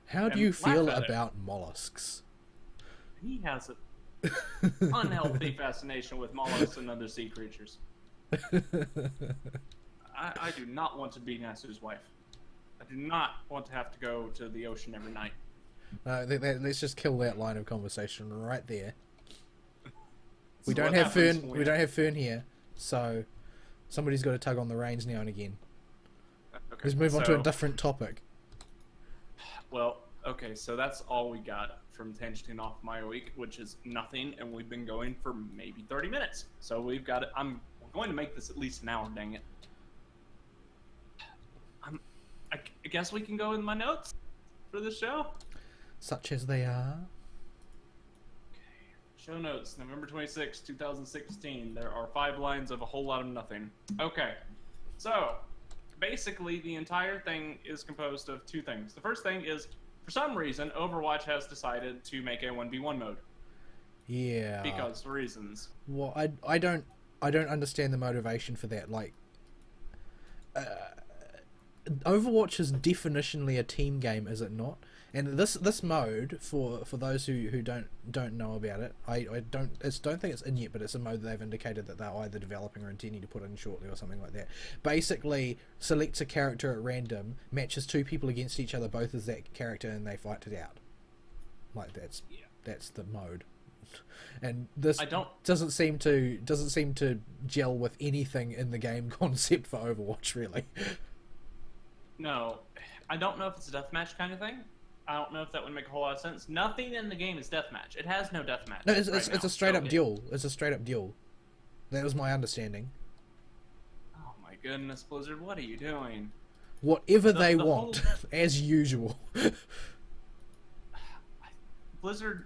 How do you feel about mollusks? He has an unhealthy fascination with mollusks and other sea creatures. I do not want to be Nasu's wife. I do not want to have to go to the ocean every night. Let's just kill that line of conversation right there. We So don't have Fern. We don't have Fern here, so somebody's got to tug on the reins now and again. Okay, let's move on to a different topic. Well, okay, so that's all we got from tangenting off my week, which is nothing, and we've been going for maybe 30 minutes. So we've got it. We're going to make this at least an hour. Dang it. I guess we can go in my notes for the show. Such as they are. Okay. Show notes, November 26, 2016. There are 5 lines of a whole lot of nothing. Okay. So, basically, the entire thing is composed of 2 things. The first thing is, for some reason, Overwatch has decided to make a 1v1 mode. Yeah. Because reasons. Well, I don't understand the motivation for that. Like, Overwatch is definitionally a team game, is it not? And this mode, for those who don't know about it, I don't think it's in yet, but it's a mode that they've indicated that they're either developing or intending to put in shortly or something like that. Basically, selects a character at random, matches 2 people against each other, both as that character, and they fight it out. Like that's the mode. And this doesn't seem to gel with anything in the game concept for Overwatch, really. No, I don't know if it's a deathmatch kind of thing. I don't know if that would make a whole lot of sense. Nothing in the game is deathmatch. It has no deathmatch. No, it's a straight up duel. It's a straight up duel. That was my understanding. Oh my goodness, Blizzard, what are you doing? Whatever they want, as usual. Blizzard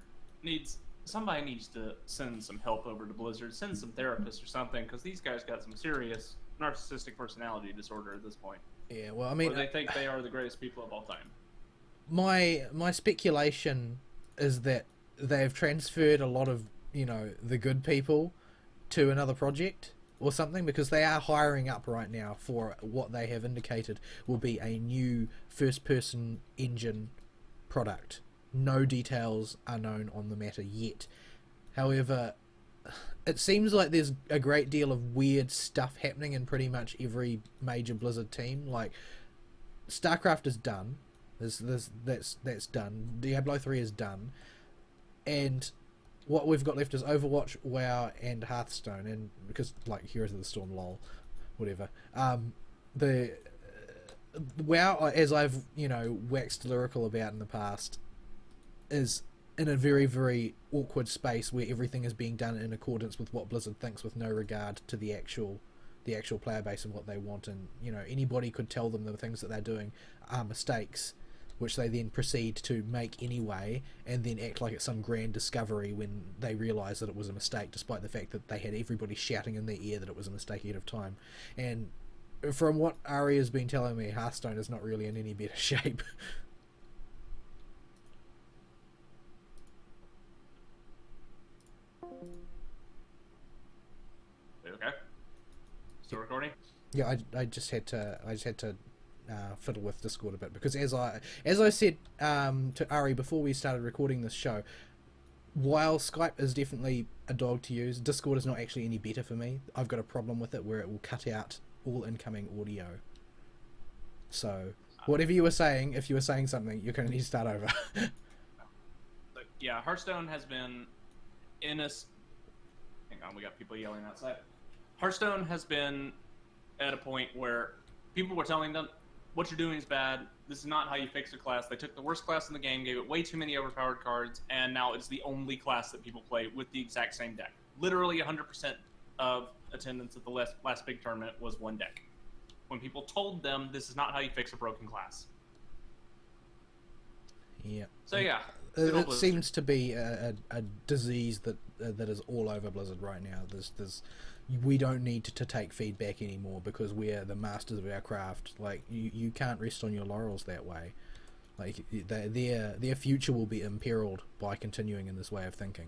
somebody needs to send some help over to Blizzard. Send some therapists or something, because these guys got some serious narcissistic personality disorder at this point. Yeah, well, I mean, or they think they are the greatest people of all time. My speculation is that they've transferred a lot of, the good people to another project or something, because they are hiring up right now for what they have indicated will be a new first-person engine product. No details are known on the matter yet. However, it seems like there's a great deal of weird stuff happening in pretty much every major Blizzard team. Like, StarCraft is done. That's done. Diablo 3 is done. And what we've got left is Overwatch, WoW, and Hearthstone. And because, like, Heroes of the Storm, lol, whatever. The WoW, as I've, waxed lyrical about in the past, is in a very, very awkward space where everything is being done in accordance with what Blizzard thinks, with no regard to the actual player base and what they want. And anybody could tell them the things that they're doing are mistakes, which they then proceed to make anyway, and then act like it's some grand discovery when they realise that it was a mistake, despite the fact that they had everybody shouting in their ear that it was a mistake ahead of time. And from what Ari has been telling me, Hearthstone is not really in any better shape. Okay. Still recording? Yeah, I just had to fiddle with Discord a bit, because as I said to Ari before we started recording this show, while Skype is definitely a dog to use, Discord is not actually any better for me. I've got a problem with it where it will cut out all incoming audio. So whatever you were saying, if you were saying something, you're going to need to start over. But yeah, Hearthstone has been in a... Hang on, we got people yelling outside. Hearthstone has been at a point where people were telling them, what you're doing is bad, this is not how you fix a class. They took the worst class in the game, gave it way too many overpowered cards, and now it's the only class that people play with the exact same deck. Literally 100% of attendance at the last big tournament was one deck. When people told them this is not how you fix a broken class. Yeah. So yeah. It seems to be a disease that is all over Blizzard right now. We don't need to take feedback anymore because we're the masters of our craft. Like you can't rest on your laurels that way. Like their future will be imperiled by continuing in this way of thinking.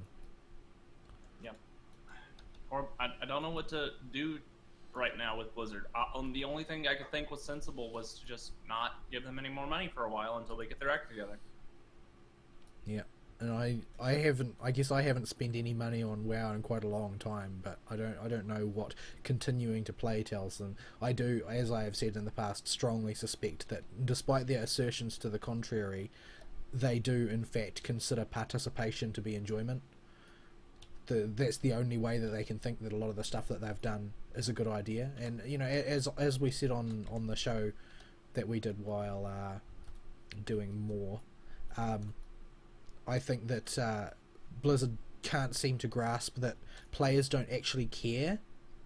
Yeah. Or I don't know what to do right now with Blizzard. The only thing I could think was sensible was to just not give them any more money for a while until they get their act together. Yeah, and I guess I haven't spent any money on WoW in quite a long time, but I don't know what continuing to play tells them. I do, as I have said in the past, strongly suspect that despite their assertions to the contrary, they do in fact consider participation to be enjoyment. That's the only way that they can think that a lot of the stuff that they've done is a good idea. And you know, as we said on the show that we did while doing more, I think that Blizzard can't seem to grasp that players don't actually care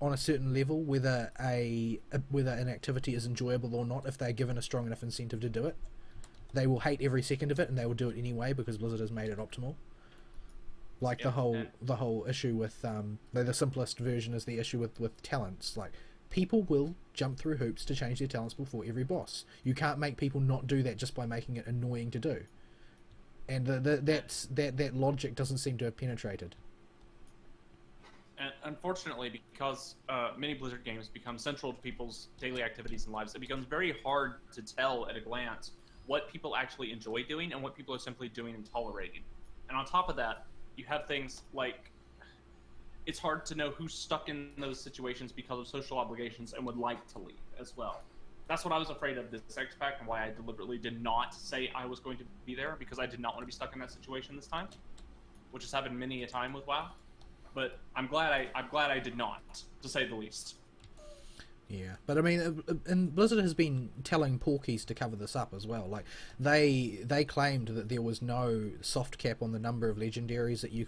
on a certain level whether an activity is enjoyable or not if they're given a strong enough incentive to do it. They will hate every second of it and they will do it anyway because Blizzard has made it optimal. Like the whole issue with the simplest version is the issue with talents. Like people will jump through hoops to change their talents before every boss. You can't make people not do that just by making it annoying to do. And that logic doesn't seem to have penetrated. And unfortunately, because many Blizzard games become central to people's daily activities and lives, it becomes very hard to tell at a glance what people actually enjoy doing and what people are simply doing and tolerating. And on top of that, you have things like it's hard to know who's stuck in those situations because of social obligations and would like to leave as well. That's what I was afraid of this X-Pack and why I deliberately did not say I was going to be there, because I did not want to be stuck in that situation this time, which has happened many a time with WoW. But I'm glad I did not, to say the least. Yeah, but I mean, and Blizzard has been telling porkies to cover this up as well. Like they claimed that there was no soft cap on the number of legendaries that you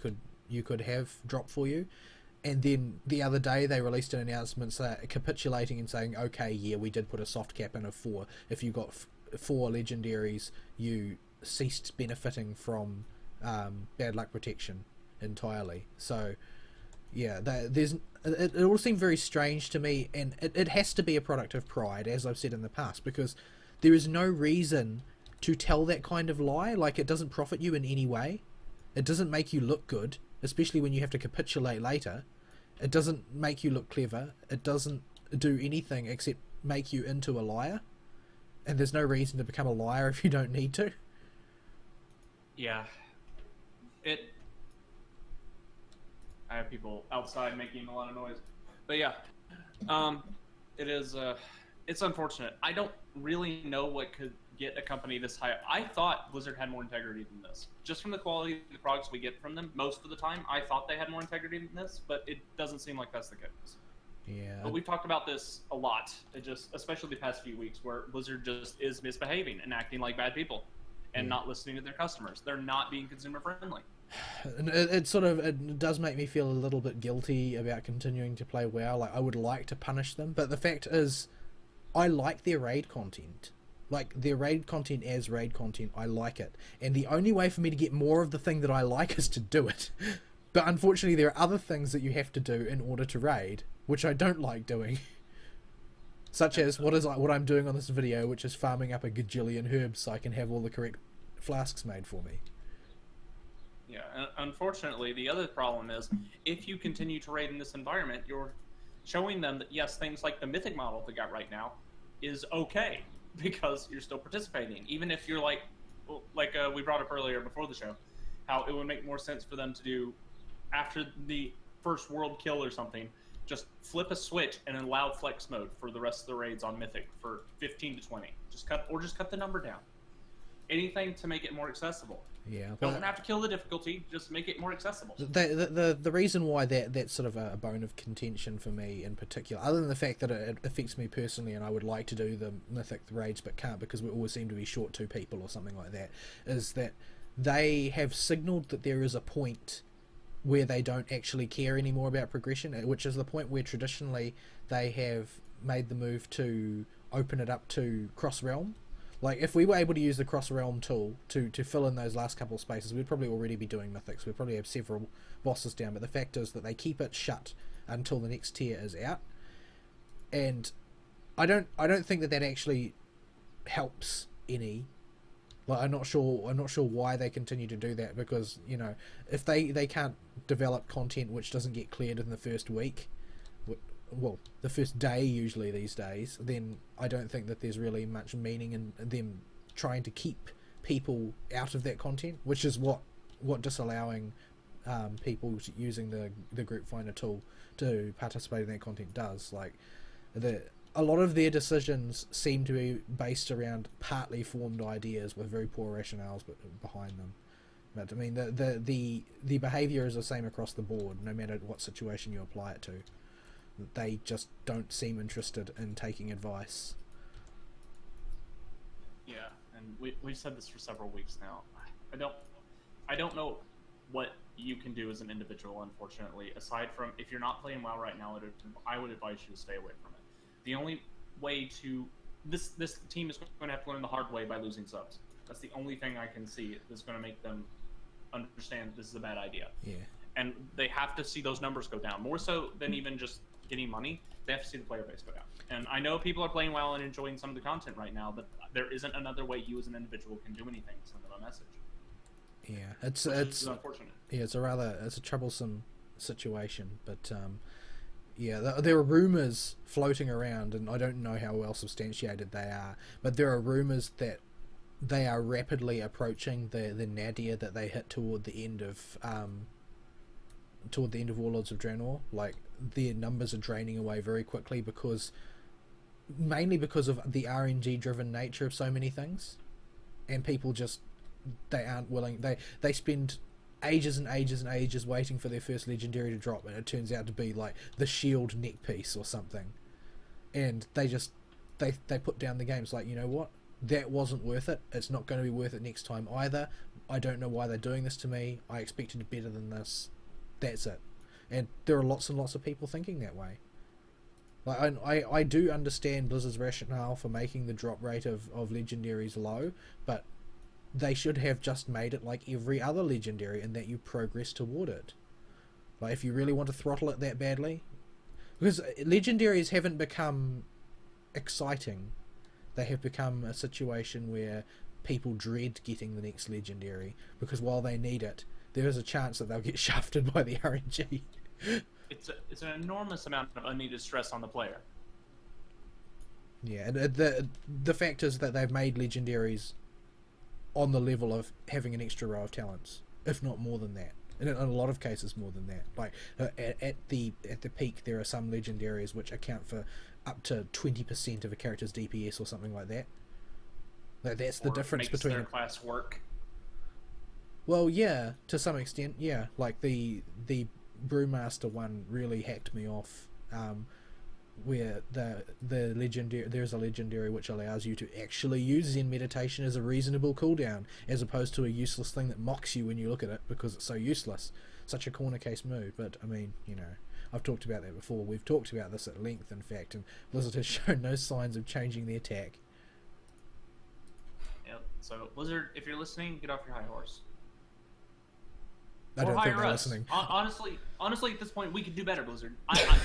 could have drop for you. And then the other day they released an announcement capitulating and saying, okay, yeah, we did put a soft cap in of 4. If you got 4 legendaries, you ceased benefiting from bad luck protection entirely. So, yeah, it all seemed very strange to me, and it has to be a product of pride, as I've said in the past, because there is no reason to tell that kind of lie. Like, it doesn't profit you in any way. It doesn't make you look good, especially when you have to capitulate later. It doesn't make you look clever. It doesn't do anything except make you into a liar. And there's no reason to become a liar if you don't need to. Yeah. I have people outside making a lot of noise. But yeah, it is, it's unfortunate. I don't really know what could get a company this high. I thought Blizzard had more integrity than this. Just from the quality of the products we get from them, most of the time, I thought they had more integrity than this, but it doesn't seem like that's the case. Yeah. But we've talked about this a lot, especially the past few weeks, where Blizzard just is misbehaving and acting like bad people and not listening to their customers. They're not being consumer friendly. And it does make me feel a little bit guilty about continuing to play WoW. Like, I would like to punish them, but the fact is, I like their raid content. Like, their raid content as raid content, I like it. And the only way for me to get more of the thing that I like is to do it. But unfortunately, there are other things that you have to do in order to raid, which I don't like doing. Such as what I'm doing on this video, which is farming up a gajillion herbs so I can have all the correct flasks made for me. Yeah, unfortunately, the other problem is, if you continue to raid in this environment, you're showing them that, yes, things like the mythic model they got right now is okay, because you're still participating. Even if you're like we brought up earlier before the show, how it would make more sense for them to do, after the first world kill or something, just flip a switch and allow flex mode for the rest of the raids on Mythic for 15 to 20. Just cut the number down. Anything to make it more accessible. Yeah, don't have to kill the difficulty, just make it more accessible. The reason why that's sort of a bone of contention for me in particular, other than the fact that it affects me personally and I would like to do the Mythic raids but can't because we always seem to be short 2 people or something like that, is that they have signalled that there is a point where they don't actually care anymore about progression, which is the point where traditionally they have made the move to open it up to cross-realm. Like, if we were able to use the cross-realm tool to fill in those last couple of spaces, we'd probably already be doing mythics. We'd probably have several bosses down, but the fact is that they keep it shut until the next tier is out. And I don't think that actually helps any. Like, I'm not sure why they continue to do that, because, you know, if they can't develop content which doesn't get cleared in the first week, well, the first day usually these days, then I don't think that there's really much meaning in them trying to keep people out of that content, which is what disallowing people using the group finder tool to participate in that content does. Like, a lot of their decisions seem to be based around partly formed ideas with very poor rationales behind them. But I mean, the behaviour is the same across the board, no matter what situation you apply it to. They just don't seem interested in taking advice. Yeah, and we've said this for several weeks now. I don't know what you can do as an individual, unfortunately, aside from, if you're not playing WoW right now, I would advise you to stay away from it. The only way to... This team is going to have to learn the hard way by losing subs. That's the only thing I can see that's going to make them understand this is a bad idea. Yeah. And they have to see those numbers go down. More so than even just getting money, they have to see the player base go down. And I know people are playing WoW and enjoying some of the content right now, but there isn't another way you as an individual can do anything to send them a message. Yeah, it's unfortunate. Yeah, it's a troublesome situation, but yeah, there are rumours floating around, and I don't know how well substantiated they are, but there are rumours that they are rapidly approaching the nadir that they hit toward the end of Warlords of Draenor. Like, their numbers are draining away very quickly mainly because of the RNG driven nature of so many things, and people just, they aren't willing, they spend ages and ages and ages waiting for their first legendary to drop, and it turns out to be like the shield neck piece or something, and they put down the game. It's like, you know what, that wasn't worth it, it's not going to be worth it next time either. I don't know why they're doing this to me, I expected better than this. That's it. And there are lots and lots of people thinking that way. Like, I do understand Blizzard's rationale for making the drop rate of legendaries low, but they should have just made it like every other legendary, and that you progress toward it. Like, if you really want to throttle it that badly, because legendaries haven't become exciting, they have become a situation where people dread getting the next legendary, because while they need it, there is a chance that they'll get shafted by the RNG. It's an enormous amount of unneeded stress on the player. Yeah, and the fact is that they've made legendaries on the level of having an extra row of talents, if not more than that. And in a lot of cases more than that. Like, at the peak, there are some legendaries which account for up to 20% of a character's DPS or something like that. Like, that's the difference between their class work. Well, yeah, to some extent, yeah. Like, the Brewmaster one really hacked me off, where the legendary, there's a legendary which allows you to actually use Zen meditation as a reasonable cooldown, as opposed to a useless thing that mocks you when you look at it because it's so useless. Such a corner case move. But I mean, you know, I've talked about that before. We've talked about this at length, in fact, and Blizzard has shown no signs of changing the attack. Yep. So Blizzard, if you're listening, get off your high horse. I don't think they're listening. Honestly, at this point, we could do better, Blizzard.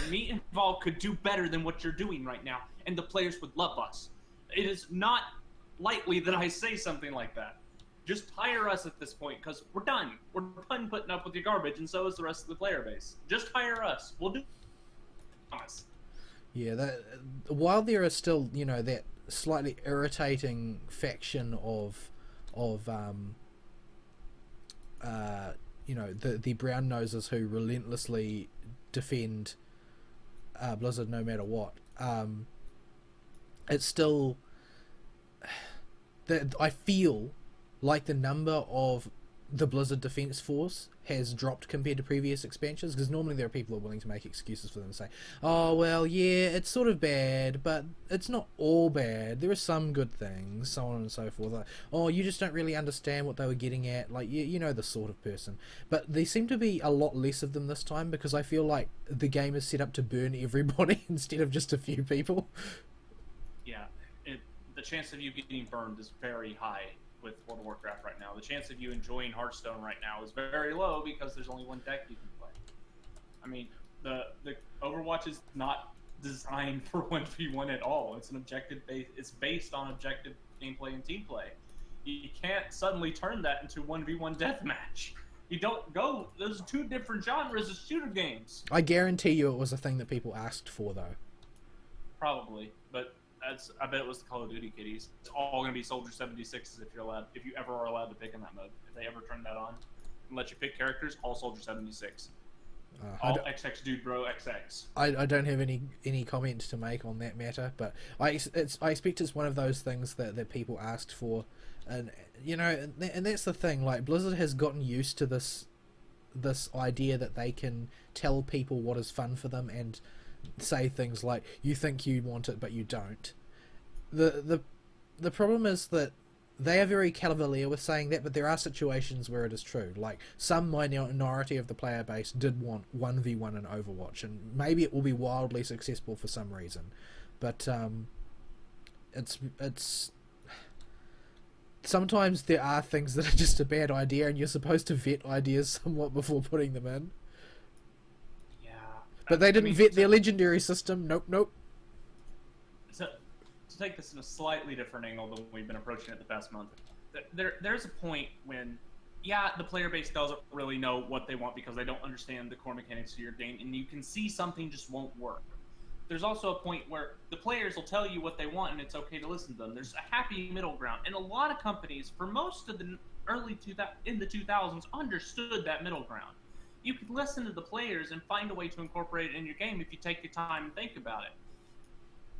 Me and Vaul could do better than what you're doing right now, and the players would love us. It is not lightly that I say something like that. Just hire us at this point, because we're done. We're done putting up with your garbage, and so is the rest of the player base. Just hire us. We'll do. Promise. Yeah, while there are still, you know, that slightly irritating faction of you know, the brown noses who relentlessly defend Blizzard no matter what, it's still that I feel like the number of the Blizzard Defense Force has dropped compared to previous expansions, because normally there are people who are willing to make excuses for them and say, oh well, yeah, it's sort of bad, but it's not all bad, there are some good things, so on and so forth. Like, oh, you just don't really understand what they were getting at, like, you know, the sort of person. But there seem to be a lot less of them this time, because I feel like the game is set up to burn everybody instead of just a few people. Yeah, the chance of you getting burned is very high with World of Warcraft right now. The chance of you enjoying Hearthstone right now is very low because there's only one deck you can play. I mean, the Overwatch is not designed for 1v1 at all. It's an objective base. It's based on objective gameplay and team play. You can't suddenly turn that into 1v1 deathmatch. You don't go. Those are two different genres of shooter games. I guarantee you, it was a thing that people asked for, though. Probably, but I bet it was the Call of Duty kiddies. It's all going to be Soldier 76s if you're allowed, if you ever are allowed to pick in that mode. If they ever turn that on and let you pick characters, all Soldier 76. All XX dude bro XX. I don't have any comment to make on that matter, but I expect it's one of those things that people asked for, and you know, and that's the thing. Like, Blizzard has gotten used to this idea that they can tell people what is fun for them and say things like, you think you want it but you don't. The problem is that they are very cavalier with saying that, but there are situations where it is true. Like, some minority of the player base did want 1v1 in Overwatch, and maybe it will be wildly successful for some reason, but it's sometimes there are things that are just a bad idea, and you're supposed to vet ideas somewhat before putting them in. But they didn't vet their legendary system. Nope. So, to take this in a slightly different angle than we've been approaching it the past month, there's a point when, yeah, the player base doesn't really know what they want because they don't understand the core mechanics of your game, and you can see something just won't work. There's also a point where the players will tell you what they want, and it's okay to listen to them. There's a happy middle ground, and a lot of companies, for most of the in the 2000s, understood that middle ground. You can listen to the players and find a way to incorporate it in your game if you take your time and think about it.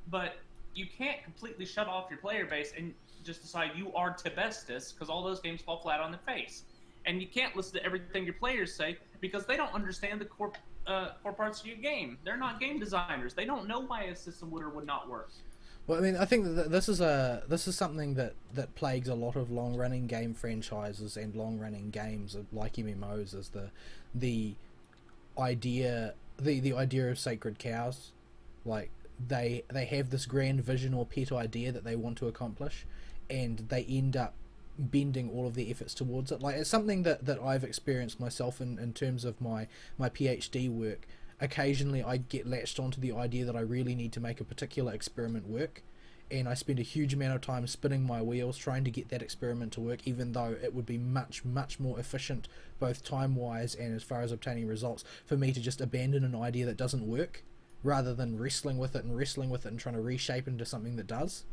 But you can't completely shut off your player base and just decide you are Tibestus, because all those games fall flat on their face. And you can't listen to everything your players say because they don't understand the core parts of your game. They're not game designers. They don't know why a system would or would not work. Well, I mean, I think that this is something that plagues a lot of long-running game franchises and long-running games like MMOs, is the idea of sacred cows. Like, they have this grand vision or pet idea that they want to accomplish, and they end up bending all of their efforts towards it. Like, it's something that I've experienced myself in terms of my PhD work. Occasionally I get latched onto the idea that I really need to make a particular experiment work, and I spend a huge amount of time spinning my wheels trying to get that experiment to work, even though it would be much more efficient, both time-wise and as far as obtaining results, for me to just abandon an idea that doesn't work, rather than wrestling with it and trying to reshape into something that does.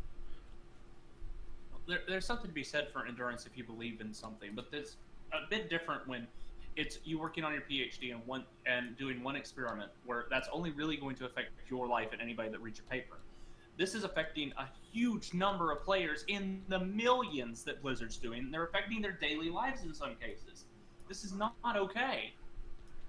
There's something to be said for endurance if you believe in something, but there's a bit different when it's you working on your PhD and doing one experiment where that's only really going to affect your life and anybody that reads your paper. This is affecting a huge number of players in the millions that Blizzard's doing. They're affecting their daily lives in some cases. This is not okay.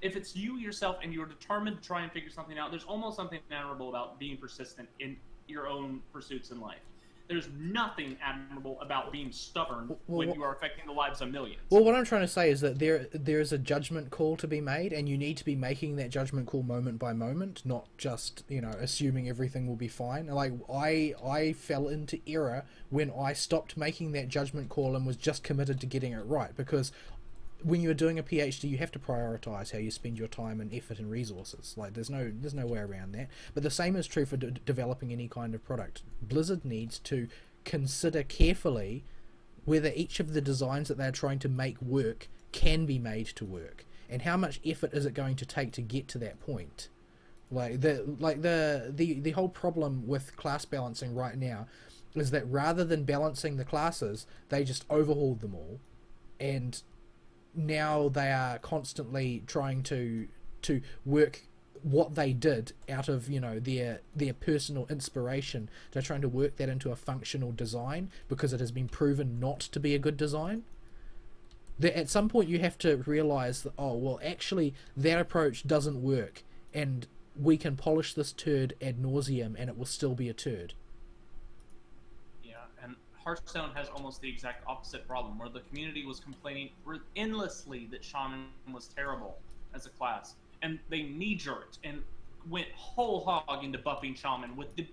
If it's you yourself and you're determined to try and figure something out, there's almost something admirable about being persistent in your own pursuits in life. There's nothing admirable about being stubborn when you are affecting the lives of millions. Well, what I'm trying to say is that there is a judgment call to be made, and you need to be making that judgment call moment by moment, not just, assuming everything will be fine. Like, I fell into error when I stopped making that judgment call and was just committed to getting it right, because when you're doing a PhD, you have to prioritize how you spend your time and effort and resources. Like, there's no way around that. But the same is true for developing any kind of product. Blizzard needs to consider carefully whether each of the designs that they're trying to make work can be made to work, and how much effort is it going to take to get to that point. The whole problem with class balancing right now is that rather than balancing the classes, they just overhauled them all, and now they are constantly trying to work what they did out of their personal inspiration. They're trying to work that into a functional design because it has been proven not to be a good design. At some point you have to realize that, oh well, actually that approach doesn't work, and we can polish this turd ad nauseum and it will still be a turd. Hearthstone has almost the exact opposite problem, where the community was complaining endlessly that Shaman was terrible as a class, and they knee-jerked and went whole hog into buffing Shaman with the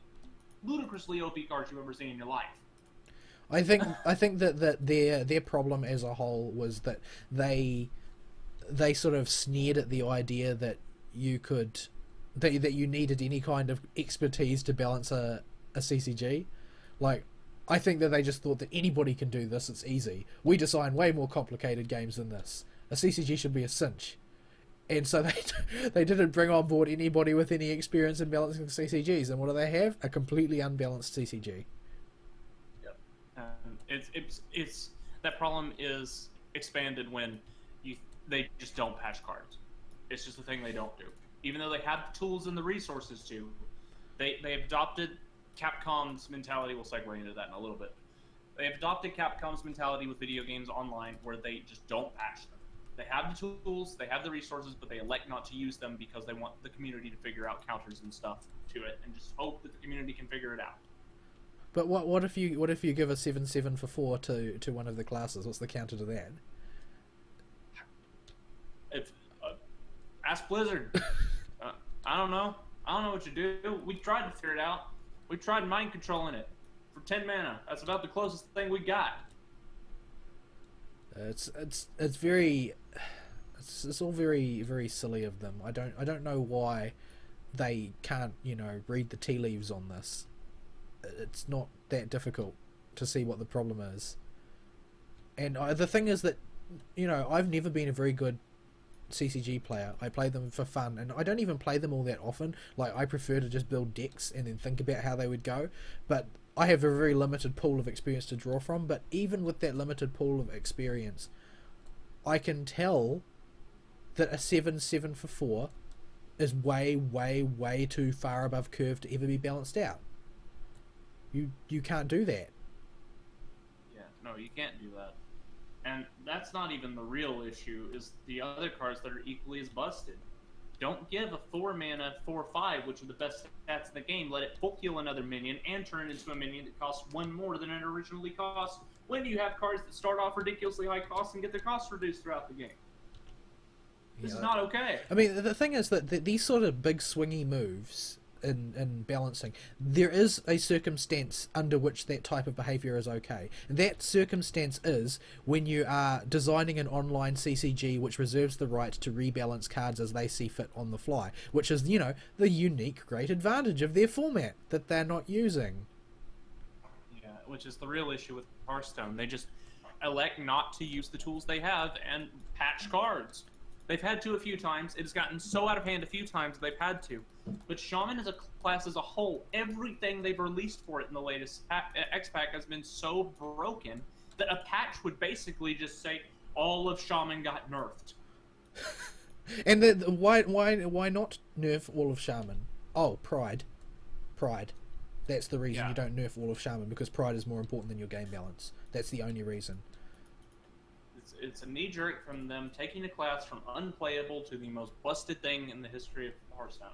ludicrously OP cards you've ever seen in your life. I think that their problem as a whole was that they sort of sneered at the idea that you could that you needed any kind of expertise to balance a CCG. Like, I think that they just thought that anybody can do this, it's easy. We design way more complicated games than this. A CCG should be a cinch. And so they didn't bring on board anybody with any experience in balancing CCGs. And what do they have? A completely unbalanced CCG. Yep. It's that problem is expanded when they just don't patch cards. It's just a thing they don't do. Even though they have the tools and the resources to, they adopted Capcom's mentality. We'll segue into that in a little bit. They have adopted Capcom's mentality with video games online, where they just don't patch them. They have the tools, they have the resources, but they elect not to use them because they want the community to figure out counters and stuff to it, and just hope that the community can figure it out. But what if you give a 7/7 for 4 to one of the classes? What's the counter to that? If ask Blizzard. I don't know what you do. We tried to figure it out. We tried mind controlling it for 10 mana. That's about the closest thing we got. It's all very, very silly of them. I don't know why they can't, read the tea leaves on this. It's not that difficult to see what the problem is. And the thing is that, I've never been a very good CCG player. I play them for fun, and I don't even play them all that often. Like, I prefer to just build decks and then think about how they would go. But I have a very limited pool of experience to draw from. But even with that limited pool of experience, I can tell that a 7/7 for 4 is way, way, way too far above curve to ever be balanced out. You can't do that. Yeah, no, you can't do that. And that's not even the real issue, is the other cards that are equally as busted. Don't give a 4-mana 4/5, which are the best stats in the game, let it full heal another minion and turn it into a minion that costs 1 more than it originally cost, when you have cards that start off ridiculously high costs and get their costs reduced throughout the game. This is not okay. I mean, the thing is that these sort of big swingy moves in balancing, there is a circumstance under which that type of behaviour is okay. That circumstance is when you are designing an online CCG which reserves the right to rebalance cards as they see fit on the fly, which is, the unique great advantage of their format that they're not using. Yeah, which is the real issue with Hearthstone. They just elect not to use the tools they have and patch cards. They've had to a few times. It has gotten so out of hand a few times they've had to. But Shaman as a class as a whole, everything they've released for it in the latest X-Pack has been so broken that a patch would basically just say all of Shaman got nerfed. And why not nerf all of Shaman? Oh, Pride. That's the reason you don't nerf all of Shaman, because Pride is more important than your game balance. That's the only reason. It's a knee-jerk from them taking a class from unplayable to the most busted thing in the history of Hearthstone.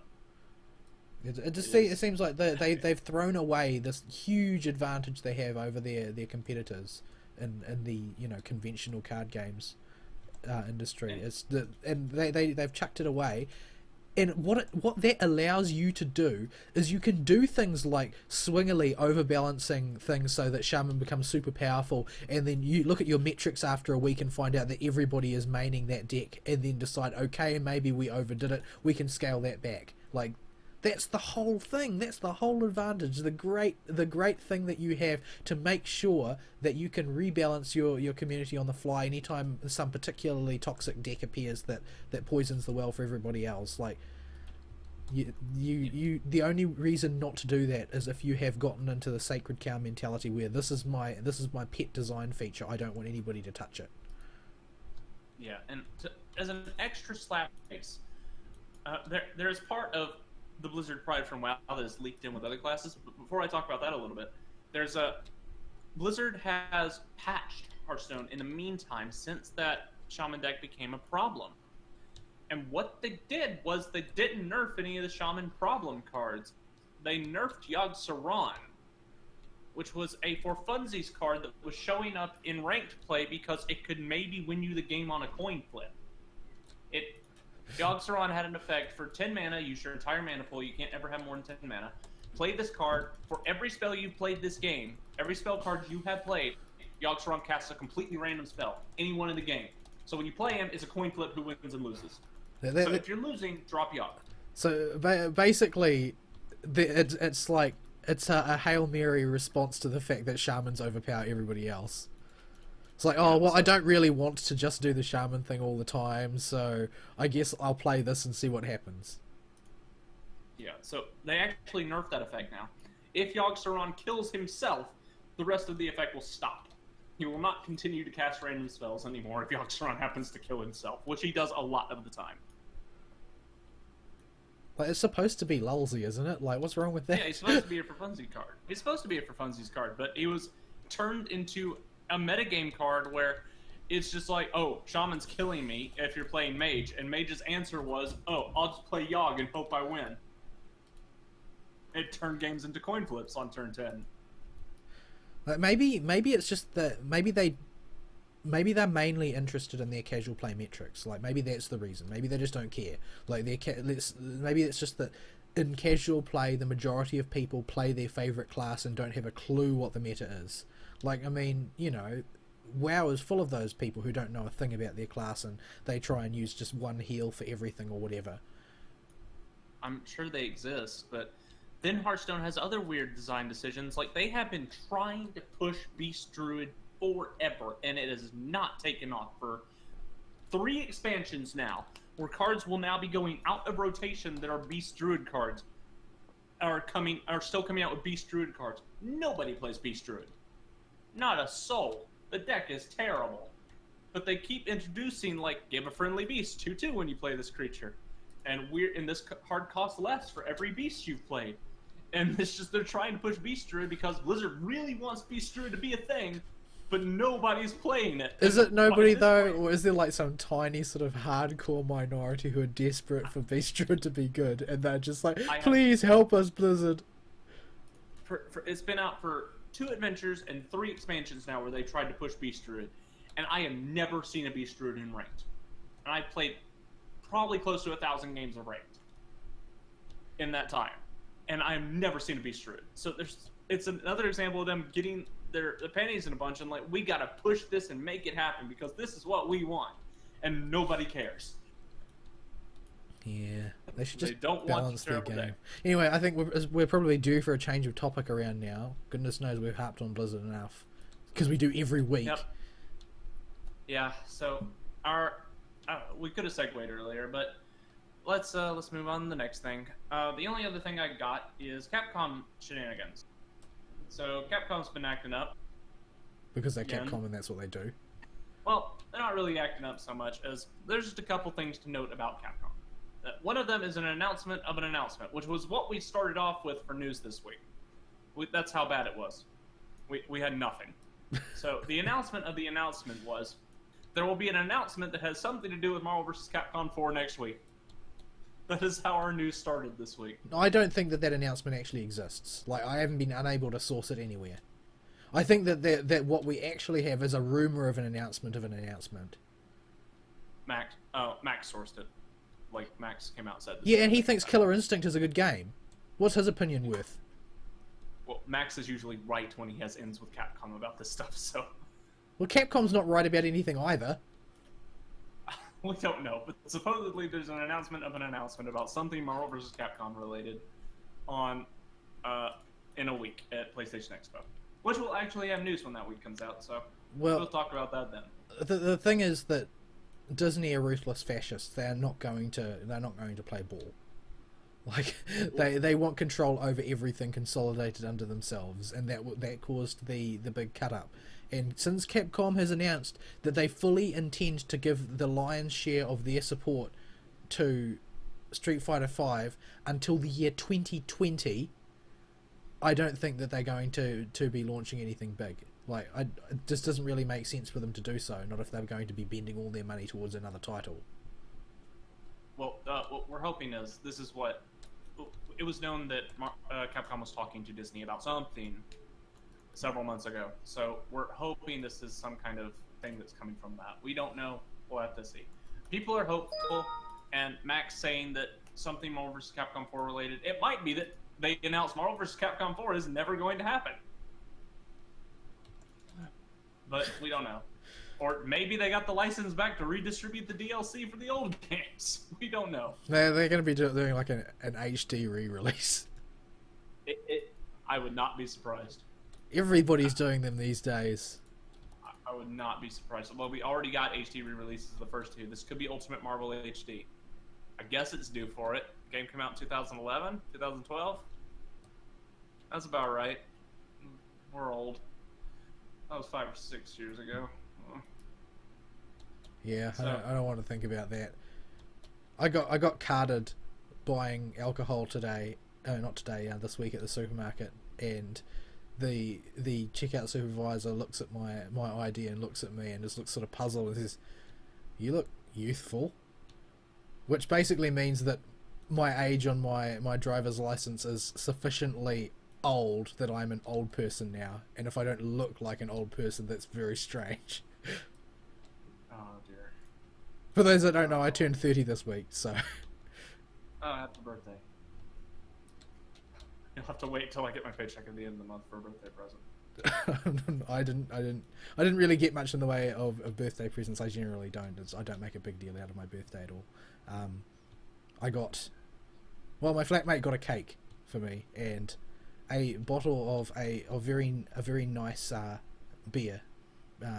It seems like they've thrown away this huge advantage they have over their competitors in the conventional card games industry. They've chucked it away. And what that allows you to do is you can do things like swingily overbalancing things so that Shaman becomes super powerful, and then you look at your metrics after a week and find out that everybody is maining that deck, and then decide, okay, maybe we overdid it, we can scale that back. Like, that's the whole thing. That's the whole advantage. The great thing that you have to make sure that you can rebalance your community on the fly anytime some particularly toxic deck appears that poisons the well for everybody else. Like, you the only reason not to do that is if you have gotten into the sacred cow mentality where this is my pet design feature. I don't want anybody to touch it. Yeah, and as an extra slap face, there's part of the Blizzard Pride from WoW that is leaked in with other classes. But before I talk about that a little bit, Blizzard has patched Hearthstone in the meantime since that Shaman deck became a problem. And what they did was they didn't nerf any of the Shaman problem cards. They nerfed Yogg-Saron, which was a for funsies card that was showing up in ranked play because it could maybe win you the game on a coin flip. Yogg-Saron had an effect for 10 mana, use your entire mana pool, you can't ever have more than 10 mana. play this card, for every spell you've played this game, every spell card you have played, Yogg-Saron casts a completely random spell, any one in the game. So when you play him, it's a coin flip who wins and loses. So if you're losing, drop Yogg. So basically, it's like it's a Hail Mary response to the fact that shamans overpower everybody else. It's like, oh, well, I don't really want to just do the shaman thing all the time, so I guess I'll play this and see what happens. Yeah, so they actually nerfed that effect now. If Yogg-Saron kills himself, the rest of the effect will stop. He will not continue to cast random spells anymore if Yogg-Saron happens to kill himself, which he does a lot of the time. Like, it's supposed to be lulzy, isn't it? Like, what's wrong with that? Yeah, he's supposed to be a for funsies card. He's supposed to be a for funsies card, but he was turned into a metagame card where it's just like, oh, Shaman's killing me if you're playing Mage, and Mage's answer was, oh, I'll just play Yogg and hope I win. It turned games into coin flips on turn 10. Like maybe it's just that maybe they're mainly interested in their casual play metrics. Like maybe that's the reason. Maybe they just don't care. Like maybe it's just that in casual play, the majority of people play their favorite class and don't have a clue what the meta is. Like, I mean, you know, WoW is full of those people who don't know a thing about their class and they try and use just one heal for everything or whatever. I'm sure they exist, but then Hearthstone has other weird design decisions. Like, they have been trying to push Beast Druid forever, and it has not taken off for 3 expansions now, where cards will now be going out of rotation that are Beast Druid cards are still coming out with Beast Druid cards. Nobody plays Beast Druid. Not a soul. The deck is terrible. But they keep introducing, like, give a friendly beast 2/2 when you play this creature. And this card costs less for every beast you've played. And it's just they're trying to push Beast Druid because Blizzard really wants Beast Druid to be a thing, but nobody's playing it. Is it nobody though, or is there like some tiny sort of hardcore minority who are desperate for Beast Druid to be good, and they're just like, please help us, Blizzard? It's been out for 2 adventures and 3 expansions now where they tried to push Beast Druid, and I have never seen a Beast Druid in ranked. And I played probably close to 1,000 games of ranked in that time, and I've never seen a Beast Druid. So it's another example of them getting their panties in a bunch and like, we gotta push this and make it happen because this is what we want, and nobody cares. Yeah, they should just don't balance their game. Anyway, I think we're probably due for a change of topic around now. Goodness knows we've harped on Blizzard enough because we do every week. Yep. Yeah. So we could have segued earlier, but let's move on to the next thing. The only other thing I got is Capcom shenanigans. So Capcom's been acting up because they're Capcom and that's what they do. Well, they're not really acting up so much as there's just a couple things to note about Capcom. One of them is an announcement of an announcement, which was what we started off with for news this week. That's how bad it was. We had nothing. So the announcement of the announcement was there will be an announcement that has something to do with Marvel vs. Capcom 4 next week. That is how our news started this week. I don't think that announcement actually exists. Like, I haven't been unable to source it anywhere. I think that what we actually have is a rumor of an announcement of an announcement. Max sourced it. Like, Max came out and said this. Yeah, and he thinks Killer Instinct is a good game. What's his opinion worth? Well, Max is usually right when he has ends with Capcom about this stuff, so... Well, Capcom's not right about anything either. We don't know, but supposedly there's an announcement of an announcement about something Marvel vs. Capcom related on in a week at PlayStation Expo, which will actually have news when that week comes out. So we'll talk about that then. The thing is that Disney are ruthless fascists. They're not going to play ball. Like they want control over everything consolidated under themselves, and that caused the big cut up. And since Capcom has announced that they fully intend to give the lion's share of their support to Street Fighter V until the year 2020, I don't think that they're going to be launching anything big. Like, it just doesn't really make sense for them to do so, not if they're going to be bending all their money towards another title. Well, what we're hoping is, this is what... It was known that Capcom was talking to Disney about something several months ago, so we're hoping this is some kind of thing that's coming from that. We don't know. We'll have to see. People are hopeful, and Max saying that something Marvel vs. Capcom 4 related, it might be that they announced Marvel vs. Capcom 4 is never going to happen. But we don't know. Or maybe they got the license back to redistribute the DLC for the old games. We don't know. They're going to be doing like an HD re-release. I would not be surprised. Everybody's doing them these days. I would not be surprised. Well, we already got HD re-releases the first two. This could be Ultimate Marvel HD. I guess it's due for it. The game came out in 2011, 2012. That's about right. We're old. That was 5 or 6 years ago. Yeah, So, I don't want to think about that. I got carded buying alcohol today. Not today. This week at the supermarket, and the checkout supervisor looks at my ID and looks at me and just looks sort of puzzled and says, "You look youthful," which basically means that my age on my driver's license is sufficiently old that I'm an old person now, and if I don't look like an old person, that's very strange. oh dear. For those that don't know, I turned 30 this week, so. Oh, happy birthday. You'll have to wait till I get my paycheck at the end of the month for a birthday present. I didn't really get much in the way of birthday presents. I generally don't. I don't make a big deal out of my birthday at all. My flatmate got a cake for me and a bottle of a very nice beer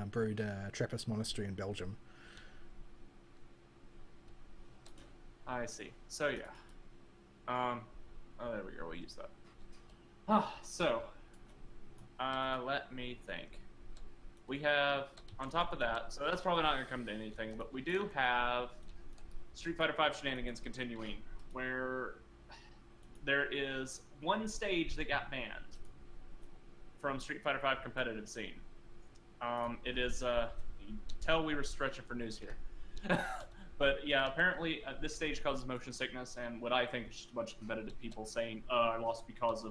brewed Trappist Monastery in Belgium. I see. So yeah. Oh, there we go. We'll use that. Let me think. We have, on top of that, so that's probably not going to come to anything, but we do have Street Fighter V shenanigans continuing, where there is one stage that got banned from Street Fighter V competitive scene. It is, you can tell we were stretching for news here. But yeah, apparently this stage causes motion sickness, and what I think is just a bunch of competitive people saying, I lost because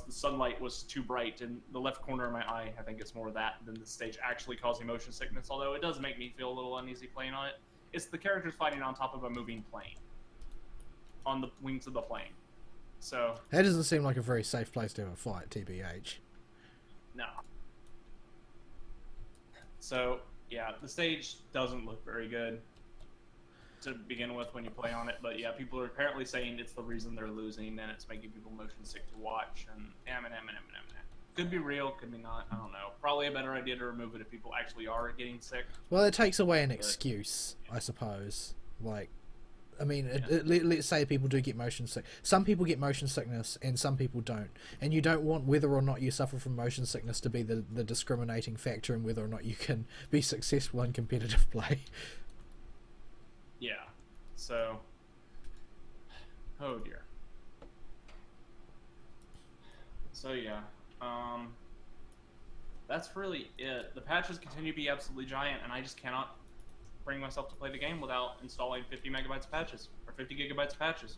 the sunlight was too bright in the left corner of my eye. I think it's more that than the stage actually causing motion sickness, although it does make me feel a little uneasy playing on it. It's the characters fighting on top of a moving plane, on the wings of the plane. So that doesn't seem like a very safe place to have a fight, TBH. No. So yeah, the stage doesn't look very good to begin with when you play on it, but yeah, people are apparently saying it's the reason they're losing and it's making people motion sick to watch, and could be real, could be not, I don't know. Probably a better idea to remove it if people actually are getting sick. Well, it takes away an excuse, I suppose. Like, I mean, Yeah. let's say people do get motion sick. Some people get motion sickness and some people don't. And you don't want whether or not you suffer from motion sickness to be the discriminating factor in whether or not you can be successful in competitive play. Yeah. So, oh dear. So yeah, that's really it. The patches continue to be absolutely giant, and I just cannot bring myself to play the game without installing 50 megabytes of patches, or 50 gigabytes of patches.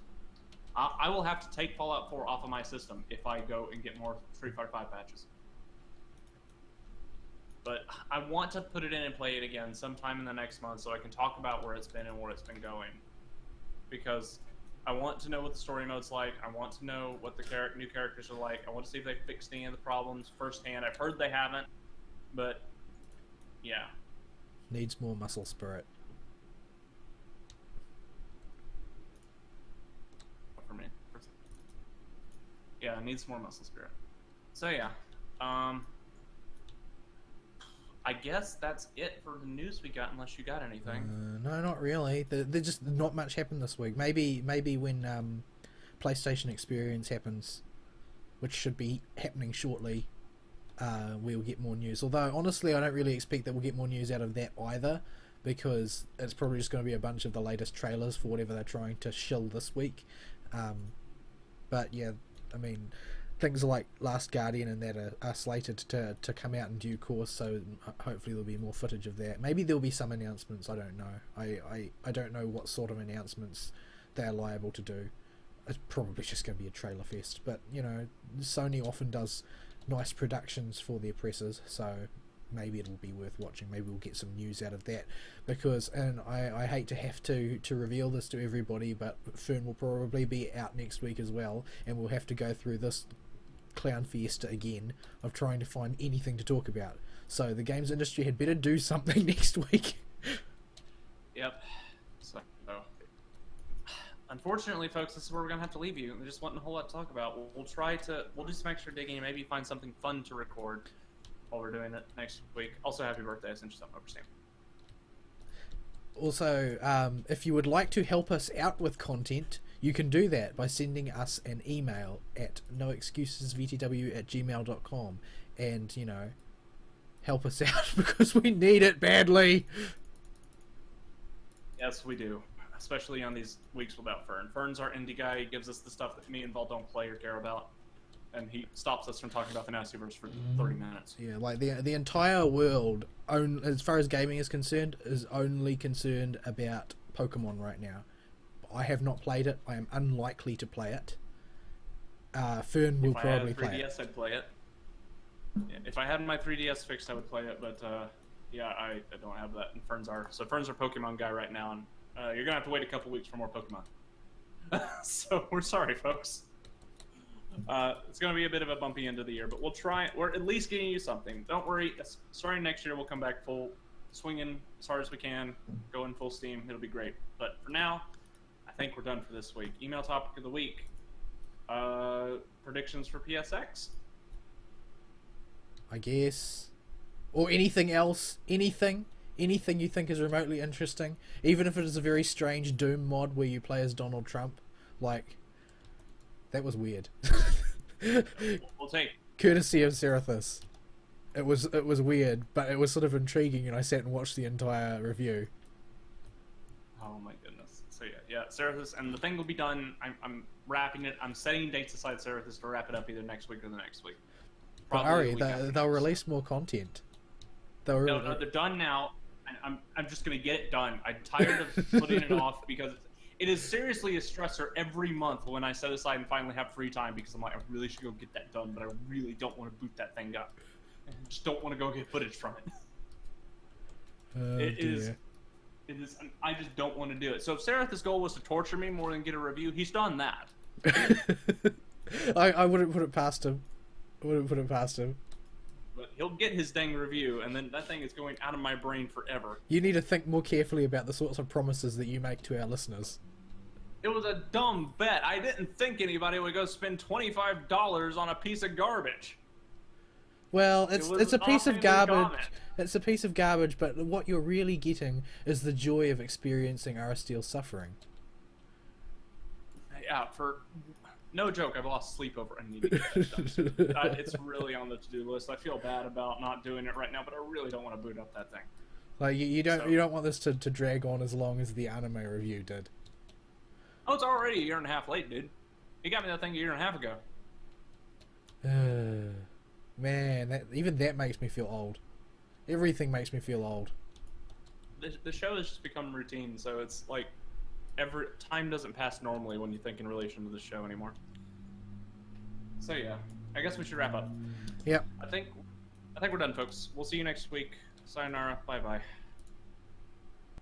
I will have to take Fallout 4 off of my system if I go and get more Street Fighter 5 patches. But I want to put it in and play it again sometime in the next month so I can talk about where it's been and where it's been going. Because I want to know what the story mode's like. I want to know what the new characters are like. I want to see if they fixed any of the problems firsthand. I've heard they haven't, but yeah. Needs more muscle spirit. For me. Yeah, it needs more muscle spirit. So yeah. I guess that's it for the news we got, unless you got anything. No, not really. There's just not much happened this week. Maybe when PlayStation Experience happens, which should be happening shortly, we'll get more news. Although, honestly, I don't really expect that we'll get more news out of that either, because it's probably just going to be a bunch of the latest trailers for whatever they're trying to shill this week. But yeah, I mean, things like Last Guardian and that are slated to come out in due course, so hopefully there'll be more footage of that. Maybe there'll be some announcements, I don't know. I don't know what sort of announcements they're liable to do. It's probably just going to be a trailer fest, but, you know, Sony often does nice productions for their presses, so maybe it'll be worth watching. Maybe we'll get some news out of that, because, and I hate to have to reveal this to everybody, but Fern will probably be out next week as well, and we'll have to go through this clown fiesta again of trying to find anything to talk about. So the games industry had better do something next week. Yep. So, unfortunately, folks, this is where we're gonna have to leave you. There just wasn't a whole lot to talk about. We'll do some extra digging and maybe find something fun to record while we're doing it next week. Also, happy birthday! I sent you something over, Sam. Also, if you would like to help us out with content, you can do that by sending us an email at noexcusesvtw@gmail.com, and, you know, help us out because we need it badly. Yes, we do. Especially on these weeks without Fern. Fern's our indie guy. He gives us the stuff that me and Vaul don't play or care about. And he stops us from talking about the Nasuverse for 30 minutes. Yeah, like the entire world, as far as gaming is concerned, is only concerned about Pokemon right now. I have not played it. I am unlikely to play it. Fern will probably play it. If I had a 3DS, I'd play it. Yeah, if I had my 3DS fixed, I would play it. But yeah, I don't have that. And Fern's our Pokemon guy right now, and you're gonna have to wait a couple weeks for more Pokemon. So we're sorry, folks. It's going to be a bit of a bumpy end of the year, but we'll try. We're at least getting you something. Don't worry. Starting next year, we'll come back full swinging as hard as we can, going full steam. It'll be great. But for now, I think we're done for this week. Email topic of the week. Predictions for PSX? I guess. Or anything else. Anything you think is remotely interesting. Even if it is a very strange Doom mod where you play as Donald Trump. Like... That was weird. We'll take courtesy of Serathis. It was weird, but it was sort of intriguing, and I sat and watched the entire review. Oh my goodness. So yeah, Serathis, and the thing will be done. I'm wrapping it. I'm setting dates aside Serathis to wrap it up either next week or the next week. But Ari, they'll release more content. No, they're done now. I'm just gonna get it done. I'm tired of putting it off because it is seriously a stressor every month when I set aside and finally have free time, because I'm like, I really should go get that done, but I really don't want to boot that thing up. I just don't want to go get footage from it. It is. I just don't want to do it. So if Serath's goal was to torture me more than get a review, he's done that. I wouldn't put it past him. But he'll get his dang review, and then that thing is going out of my brain forever. You need to think more carefully about the sorts of promises that you make to our listeners. It was a dumb bet. I didn't think anybody would go spend $25 on a piece of garbage. Well, it's a piece of garbage. It's a piece of garbage, but what you're really getting is the joy of experiencing Aristeel's suffering. Yeah, for no joke, I've lost sleep over. I need to get that done. It's really on the to-do list. I feel bad about not doing it right now, but I really don't want to boot up that thing. Like you don't want this to drag on as long as the anime review did. Oh, it's already a year and a half late, dude. You got me that thing a year and a half ago. Man, even that makes me feel old. Everything makes me feel old. The show has just become routine, so it's like time doesn't pass normally when you think in relation to the show anymore. So yeah, I guess we should wrap up. Yep. I think we're done, folks. We'll see you next week. Sayonara. Bye bye.